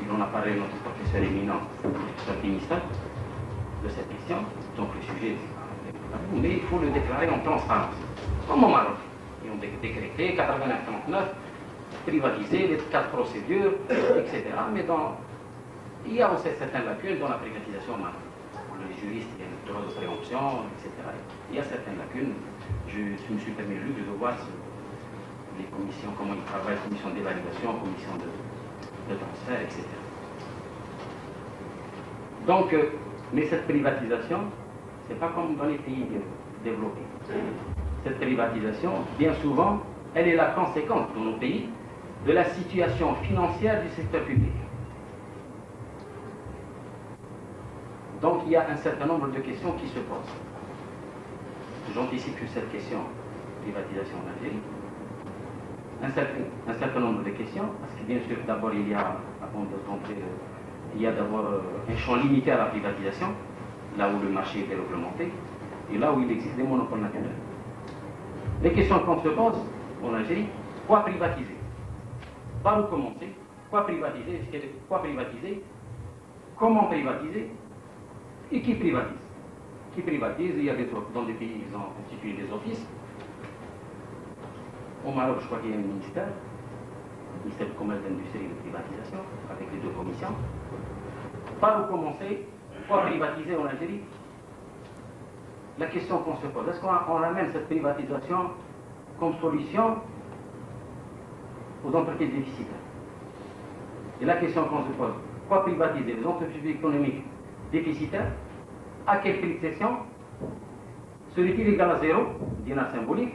Speaker 4: Il en a parlé notre professeur éminent, le professeur Pinistan. de cette question, donc le sujet, mais il faut le déclarer en transparence, comme au Maroc. Ils ont décrété 89-39, privatisé les 4 procédures, etc. Mais il y a aussi certaines lacunes dans la privatisation au Maroc. Pour les juristes, il y a le droit de préemption, etc. Il y a certaines lacunes. Je me suis permis de voir les commissions, comment ils travaillent, commission d'évaluation, commission de transfert, etc. Donc, mais cette privatisation, c'est pas comme dans les pays développés. Cette privatisation, bien souvent, elle est la conséquence dans nos pays de la situation financière du secteur public. Donc il y a un certain nombre de questions qui se posent. J'anticipe sur cette question, privatisation en Algérie. Un certain nombre de questions, parce que bien sûr, d'abord, il y a, avant de rentrer, il y a d'abord un champ limité à la privatisation, là où le marché est réglementé, et là où il existe des monopoles naturels. Les questions qu'on se pose en Algérie, quoi privatiser? Par où commencer? Quoi privatiser? Quoi privatiser? Comment privatiser? Et qui privatise? Qui privatise? Il y a dans des pays, ils ont constitué des offices. Au Maroc, je crois qu'il y a un ministère du commerce, d'industrie et de privatisation, avec les 2 commissions. Par où commencer? Quoi privatiser en Algérie? La question qu'on se pose, est-ce qu'on ramène cette privatisation comme solution aux entreprises déficitaires? Et la question qu'on se pose, quoi privatiser? Les entreprises économiques déficitaires? À quel prix de cession? Serait-il égal à 0, dinar symbolique?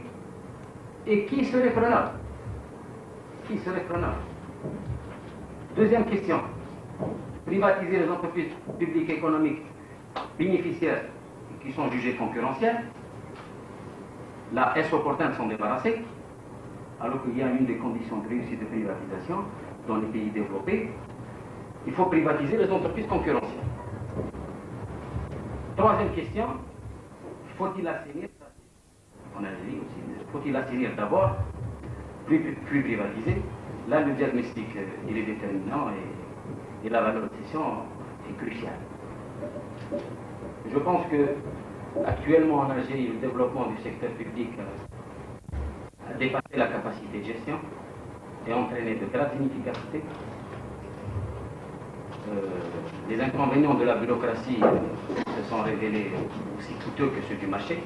Speaker 4: Et qui serait prenable? Qui serait prenable? Deuxième question, privatiser les entreprises publiques économiques bénéficiaires qui sont jugées concurrentielles. Là, est-ce opportun de s'en débarrasser? Alors qu'il y a une des conditions de réussite de privatisation dans les pays développés, il faut privatiser les entreprises concurrentielles. Troisième question, faut-il assainir, en Algérie aussi, faut-il assainir d'abord, plus privatiser? Là, le diagnostic, il est déterminant et la valeur de cession est cruciale. Je pense que actuellement en Algérie, le développement du secteur public a dépassé la capacité de gestion et entraîné de graves inefficacités. Les inconvénients de la bureaucratie se sont révélés aussi coûteux que ceux du marché.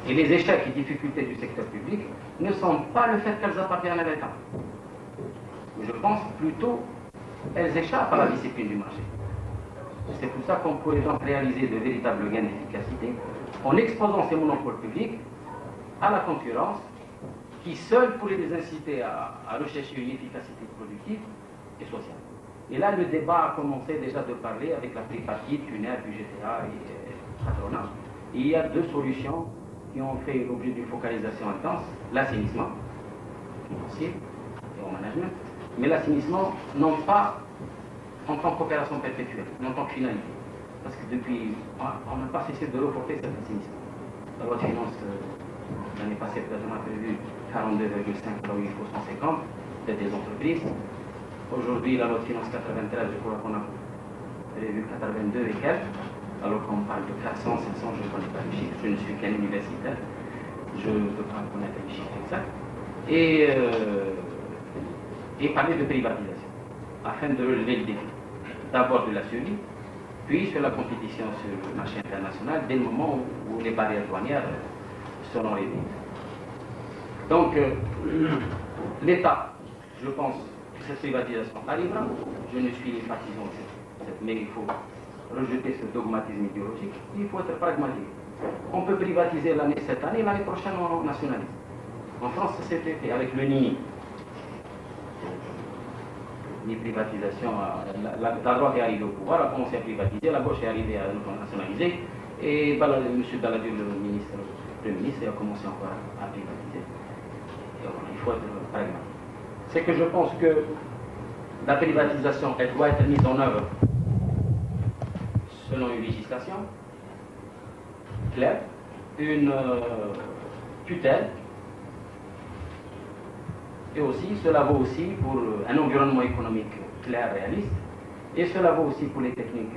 Speaker 4: Et les échecs et difficultés du secteur public ne sont pas le fait qu'elles appartiennent à l'État. Je pense plutôt qu'elles échappent à la discipline du marché. C'est pour ça qu'on pourrait donc réaliser de véritables gains d'efficacité en exposant ces monopoles publics à la concurrence qui seule pourrait les inciter à rechercher une efficacité productive et sociale. Et là, le débat a commencé déjà de parler avec la tripartite, UNER, UGTA et patronat. Et il y a 2 solutions qui ont fait l'objet d'une focalisation intense, l'assainissement financier et au management, mais l'assainissement non pas en tant qu'opération perpétuelle, mais en tant que finalité. Parce que depuis, on n'a pas cessé de reporter cet assainissement. La loi de finances l'année passée, peut-être, on a prévu 42,5, là où il faut 150, peut-être des entreprises. Aujourd'hui, la loi de finances 93, je crois qu'on a prévu 82 et quelques, alors qu'on parle de 400, 500, je ne connais pas les chiffres, je ne suis qu'un universitaire, je ne peux pas connaître les chiffres exacts. Et parler de privatisation, afin de relever le défi. D'abord de la survie, puis sur la compétition sur le marché international, dès le moment où les barrières douanières seront réduites. Donc, l'État, je pense, cette privatisation arrivera. Je ne suis pas partisan de cette, mais il faut rejeter ce dogmatisme idéologique. Il faut être pragmatique. On peut privatiser cette année, l'année prochaine on nationalise. En France, c'était fait avec le NII. Ni privatisation, la droite est arrivée au pouvoir, a commencé à privatiser, la gauche est arrivée à nationaliser, et M. Daladieu, le Premier ministre, a commencé encore à privatiser. Et voilà, il faut être pragmatique. C'est que je pense que la privatisation, elle doit être mise en œuvre selon une législation claire, une tutelle, et aussi, cela vaut aussi pour un environnement économique clair, réaliste, et cela vaut aussi pour les techniques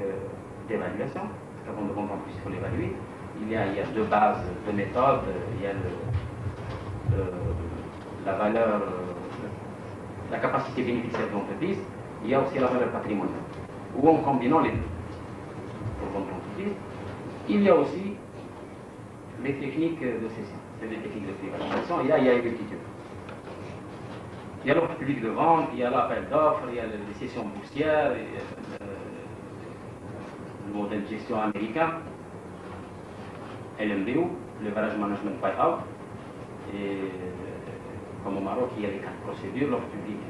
Speaker 4: d'évaluation. qu'avant de comprendre puisqu'il faut l'évaluer. Il y a deux bases de méthode. Il y a la valeur, la capacité bénéficiaire de l'entreprise. Il y a aussi la valeur patrimoniale, ou en combinant les deux. Pour vendre l'entreprise, il y a aussi les techniques de cession, c'est les techniques de privatisation. Il y a une multitude. Il y a l'offre publique de vente, il y a l'appel d'offres, il y a les cessions boursières, le modèle de gestion américain, LMBO, le Leverage Management Buyout, et comme au Maroc, il y a les 4 procédures, l'offre publique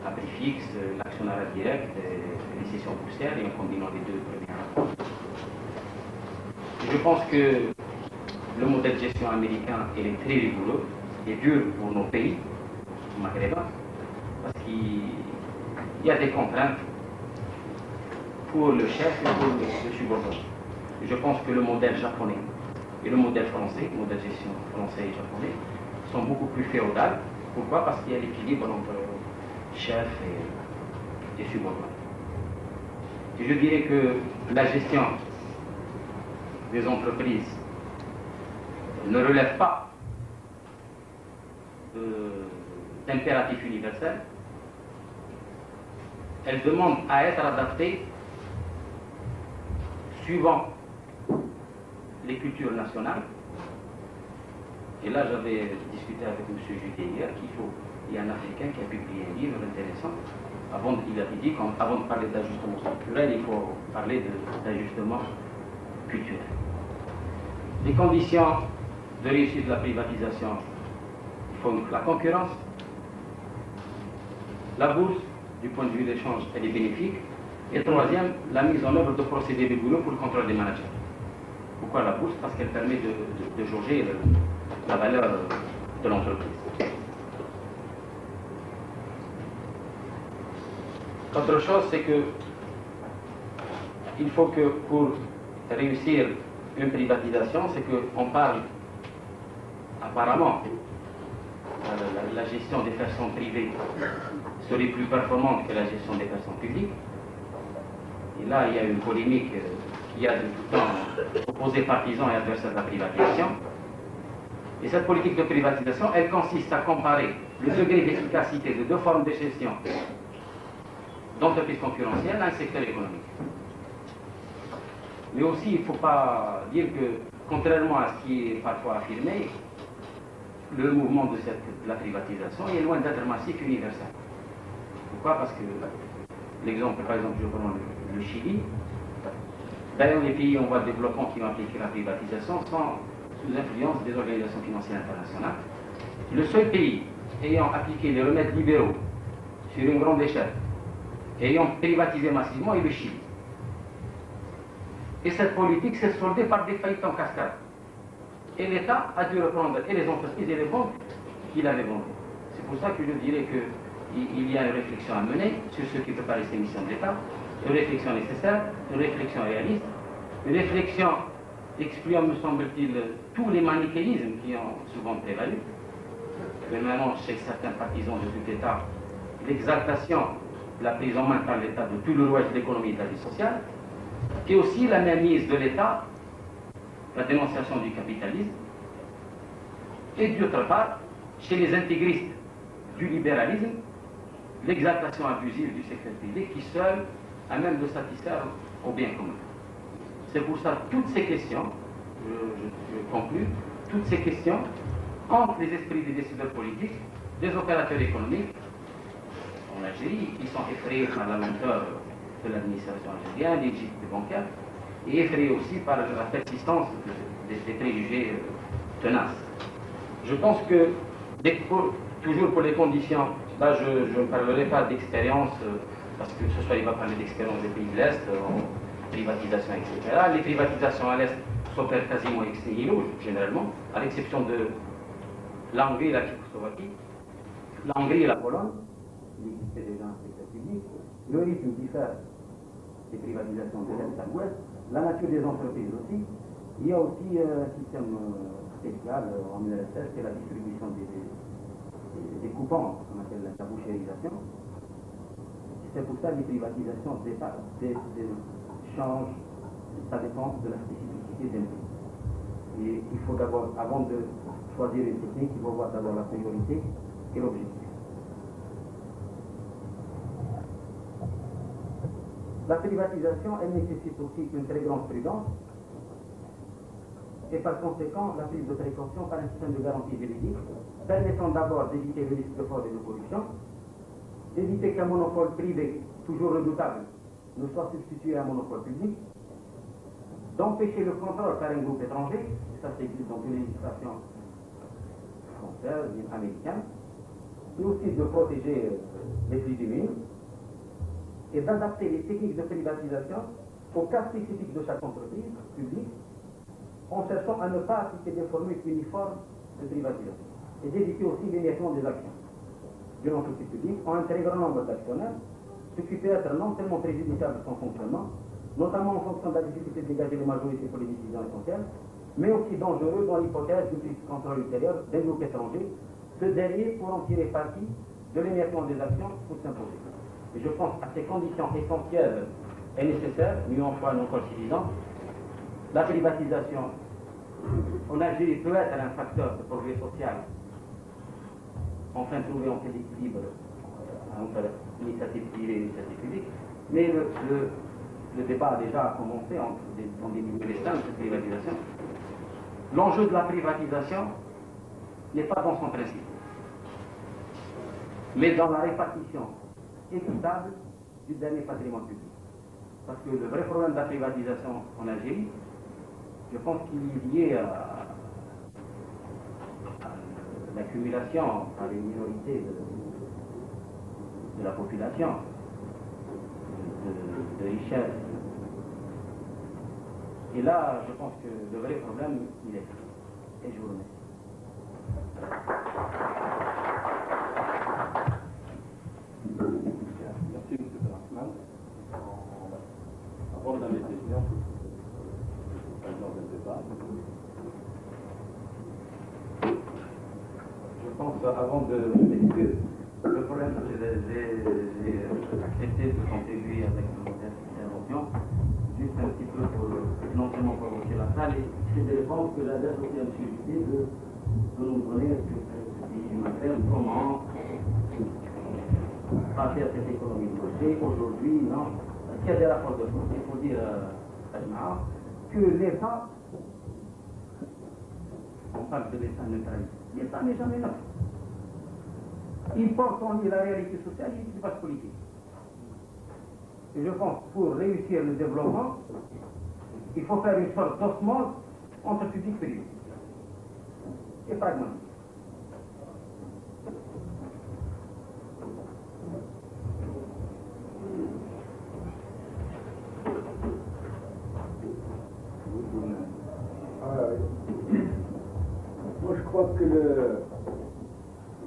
Speaker 4: à prix fixe, l'actionnariat direct, les cessions boursières, et en combinant les deux premiers. Je pense que le modèle de gestion américain est très rigoureux et dur pour nos pays maghrébins, parce qu'il y a des contraintes pour le chef et pour le subordonné. Je pense que le modèle japonais et le modèle français, le modèle de gestion français et japonais, sont beaucoup plus féodales. Pourquoi? Parce qu'il y a l'équilibre entre chef et subordonné. Et je dirais que la gestion des entreprises ne relève pas d'impératif universel. Elle demande à être adaptée suivant les cultures nationales. Et là, j'avais discuté avec M. Juté hier il y a un Africain qui a publié un livre intéressant. Il avait dit qu'avant de parler d'ajustement structurel, il faut parler d'ajustement culturel. Les conditions de réussite de la privatisation, il faut la concurrence. La bourse, du point de vue d'échange, elle est bénéfique. Et troisième, la mise en œuvre de procédés rigoureux pour le contrôle des managers. Pourquoi la bourse? Parce qu'elle permet de jauger la valeur de l'entreprise. Autre chose, c'est que il faut que pour réussir une privatisation, c'est qu'on parle apparemment la gestion des personnes privées serait plus performante que la gestion des personnes publiques. Et là, il y a une polémique qui a de tout temps opposé partisans et adversaires de la privatisation. Et cette politique de privatisation, elle consiste à comparer le degré d'efficacité de deux formes de gestion d'entreprises concurrentielles à un secteur économique. Mais aussi, il ne faut pas dire que, contrairement à ce qui est parfois affirmé, le mouvement de la privatisation est loin d'être massif et universel. Pourquoi? Parce que l'exemple, par exemple, je prends le Chili. D'ailleurs, les pays en voie de développement qui ont appliqué la privatisation sont sous influence des organisations financières internationales. Le seul pays ayant appliqué les remèdes libéraux sur une grande échelle, ayant privatisé massivement, est le Chili. Et cette politique s'est soldée par des faillites en cascade. Et l'État a dû reprendre et les entreprises et les banques qu'il avait vendues. C'est pour ça que je dirais qu'il y a une réflexion à mener sur ce qui prépare ces missions de l'État, une réflexion nécessaire, une réflexion réaliste, une réflexion excluant, me semble-t-il, tous les manichéismes qui ont souvent prévalu. Mais maintenant, chez certains partisans de tout État, l'exaltation de la prise en main par l'État de tout le rouage de l'économie et de la vie sociale, et aussi la mainmise de l'État, la dénonciation du capitalisme, et d'autre part, chez les intégristes du libéralisme, l'exaltation abusive du secteur privé qui seul a même de satisfaire au bien commun. C'est pour ça toutes ces questions, je conclus, toutes ces questions entre les esprits des décideurs politiques, des opérateurs économiques en Algérie, qui sont effrayés par la lenteur de l'administration algérienne, des bancaires, et effrayés aussi par la persistance des préjugés tenaces. Je pense que, toujours pour les conditions, là je ne parlerai pas d'expérience, parce que ce soir il va parler d'expérience des pays de l'Est, privatisation, etc. Les privatisations à l'Est s'opèrent quasiment ex nihilo, généralement, à l'exception de la Hongrie et la Tchécoslovaquie. La Hongrie et la Pologne, il existait déjà un secteur public, le rythme diffère des privatisations de l'Est à l'Ouest, la nature des entreprises aussi. Il y a aussi un système spécial en URSS, c'est la distribution des coupons, ce qu'on appelle la bouchérisation. C'est pour ça que les privatisations change, ça dépend de la spécificité d'un pays. Et il faut d'abord, avant de choisir une technique, il faut voir d'abord la priorité et l'objectif. La privatisation, elle nécessite aussi une très grande prudence et par conséquent la prise de précaution par un système de garantie juridique permettant d'abord d'éviter le risque de fraude et de corruption, d'éviter qu'un monopole privé, toujours redoutable, ne soit substitué à un monopole public, d'empêcher le contrôle par un groupe étranger, ça s'existe dans une législation française, américaine, et aussi de protéger les plus démunis, et d'adapter les techniques de privatisation aux cas spécifiques de chaque entreprise publique, en cherchant à ne pas appliquer des formules uniformes de privatisation, et d'éviter aussi l'émiettement des actions d'une entreprise publique en un très grand nombre d'actionnaires, ce qui peut être non seulement préjudiciable de son fonctionnement, notamment en fonction de la difficulté de dégager les majorités pour les décisions essentielles, mais aussi dangereux dans l'hypothèse du prise de contrôle ultérieur d'un groupe étranger, ce dernier pour en tirer parti de l'émiettement des actions pour s'imposer. Et je pense à ces conditions essentielles et nécessaires, mieux en foi non encore suffisant, la privatisation en Algérie peut être un facteur de progrès social, enfin trouver un tel équilibre entre l'initiative privée et l'initiative publique, mais le débat a déjà commencé dans des milieux restreints de cette privatisation. L'enjeu de la privatisation n'est pas dans son principe, mais dans la répartition équitable du dernier patrimoine public. Parce que le vrai problème de la privatisation en Algérie, je pense qu'il est lié à l'accumulation par les minorités de la population de richesse. Et là, je pense que le vrai problème, il est là. Et je vous remercie.
Speaker 1: Merci, M. Rahman. Avant la médiation, dans le débat,
Speaker 4: je pense, avant de m'excuser, le problème, j'ai accepté de contribuer avec mon intervention, juste un petit peu pour non seulement provoquer la salle, et c'est des réponses que j'adresse aussi à M. Juppé de nous donner du matériel, comment passer à cette économie de marché. Aujourd'hui, non. S'il y a des rapports de force, il faut dire à Jemaah que l'État, on parle de l'État neutralisé, l'État n'est jamais neutre. Il porte en lui la réalité sociale et l'efficace politique. Et je pense que pour réussir le développement, il faut faire une sorte d'osmose entre public et privé. Et pragmatique.
Speaker 3: Moi, je crois que le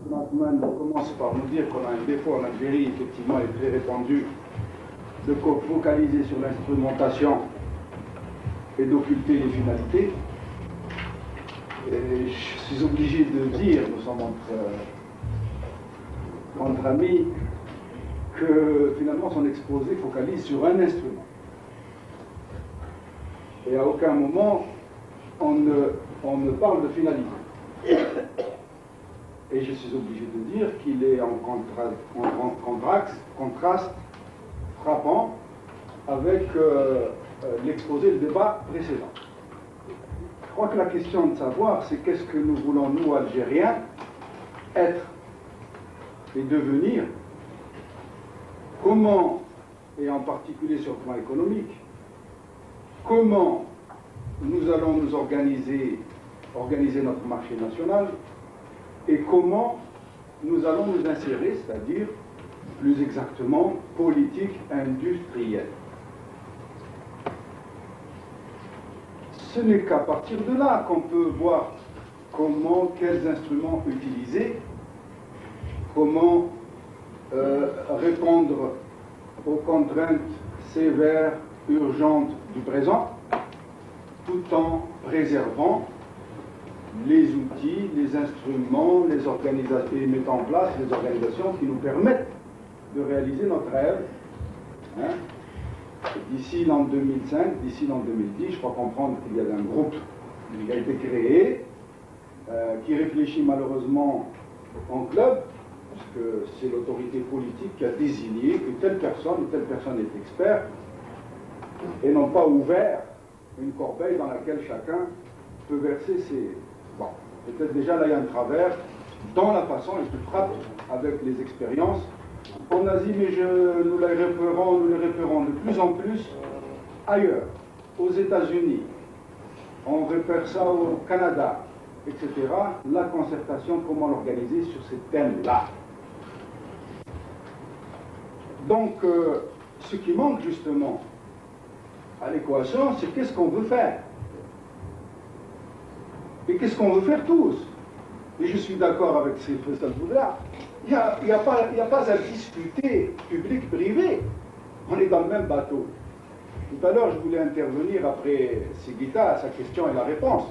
Speaker 3: Natman commence par nous dire qu'on a un défaut en Algérie, effectivement, est très répandu, de focaliser sur l'instrumentation et d'occulter les finalités. Et je suis obligé de dire, nous sommes entre amis, que finalement son exposé focalise sur un instrument. Et à aucun moment on ne parle de finalité. Et je suis obligé de dire qu'il est en contraste frappant avec l'exposé, le débat précédent. Je crois que la question de savoir, c'est qu'est-ce que nous voulons, nous, Algériens, être et devenir, comment, et en particulier sur le plan économique, comment nous allons nous organiser notre marché national, et comment nous allons nous insérer, c'est-à-dire, plus exactement, politique industrielle. Ce n'est qu'à partir de là qu'on peut voir quels instruments utiliser, comment répondre aux contraintes sévères, urgentes du présent, tout en préservant les outils, les instruments, les organisations, et mettant en place les organisations qui nous permettent de réaliser notre rêve, hein, D'ici l'an 2005, d'ici l'an 2010, je crois comprendre qu'il y a un groupe qui a été créé, qui réfléchit malheureusement en club, parce que c'est l'autorité politique qui a désigné que telle personne est expert, et n'ont pas ouvert une corbeille dans laquelle chacun peut verser ses... Bon, peut-être déjà là il y a un travers dans la façon, et je frappe avec les expériences en Asie, mais nous les repérons de plus en plus ailleurs, aux États-Unis, on repère ça au Canada, etc. La concertation, comment l'organiser sur ces thèmes-là. Donc, ce qui manque justement à l'équation, c'est qu'est-ce qu'on veut faire. Et qu'est-ce qu'on veut faire tous. Et je suis d'accord avec ces là. Il n'y a pas à discuter public-privé. On est dans le même bateau. Tout à l'heure, je voulais intervenir après Sigita, sa question et la réponse.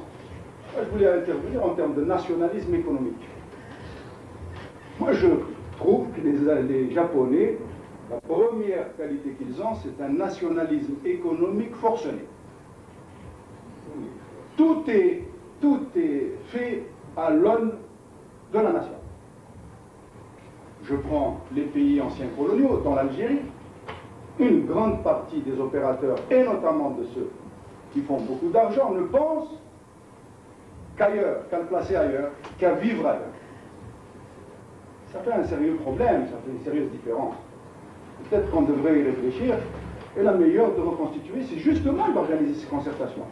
Speaker 3: Je voulais intervenir en termes de nationalisme économique. Moi, je trouve que les Japonais, la première qualité qu'ils ont, c'est un nationalisme économique forcené. Tout est fait à l'aune de la nation. Je prends les pays anciens coloniaux, dont l'Algérie. Une grande partie des opérateurs, et notamment de ceux qui font beaucoup d'argent, ne pensent qu'ailleurs, qu'à le placer ailleurs, qu'à vivre ailleurs. Ça fait un sérieux problème, ça fait une sérieuse différence. Peut-être qu'on devrait y réfléchir, et la meilleure de reconstituer, c'est justement d'organiser ces concertations.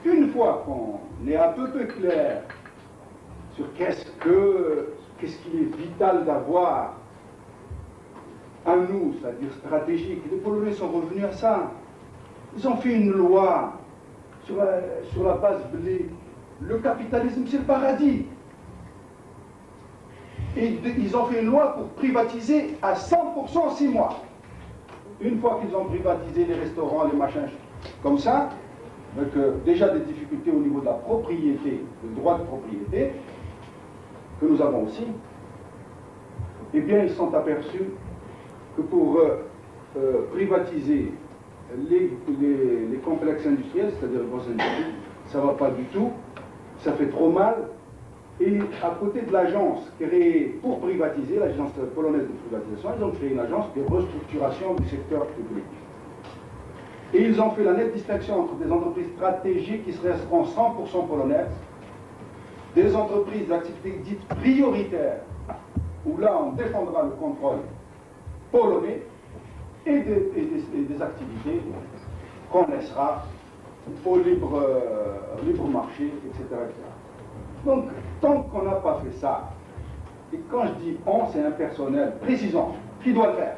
Speaker 3: Une fois qu'on est un peu clair sur qu'est-ce qu'il est vital d'avoir à nous, c'est-à-dire stratégique. Les Polonais sont revenus à ça. Ils ont fait une loi sur la base blé. Le capitalisme, c'est le paradis. Et ils ont fait une loi pour privatiser à 100% en 6 mois. Une fois qu'ils ont privatisé les restaurants, les machins, comme ça, avec déjà des difficultés au niveau de la propriété, le droit de propriété, que nous avons aussi, eh bien, ils sont aperçus que pour privatiser les complexes industriels, c'est-à-dire les grosses industries, ça ne va pas du tout, ça fait trop mal. Et à côté de l'agence créée pour privatiser, l'agence polonaise de privatisation, ils ont créé une agence de restructuration du secteur public. Et ils ont fait la nette distinction entre des entreprises stratégiques qui resteront 100% polonaises, des entreprises d'activités dites prioritaires, où là on défendra le contrôle polonais, et des activités qu'on laissera au libre marché, etc., etc. Donc, tant qu'on n'a pas fait ça, et quand je dis on, c'est impersonnel, précisons, qui doit le faire?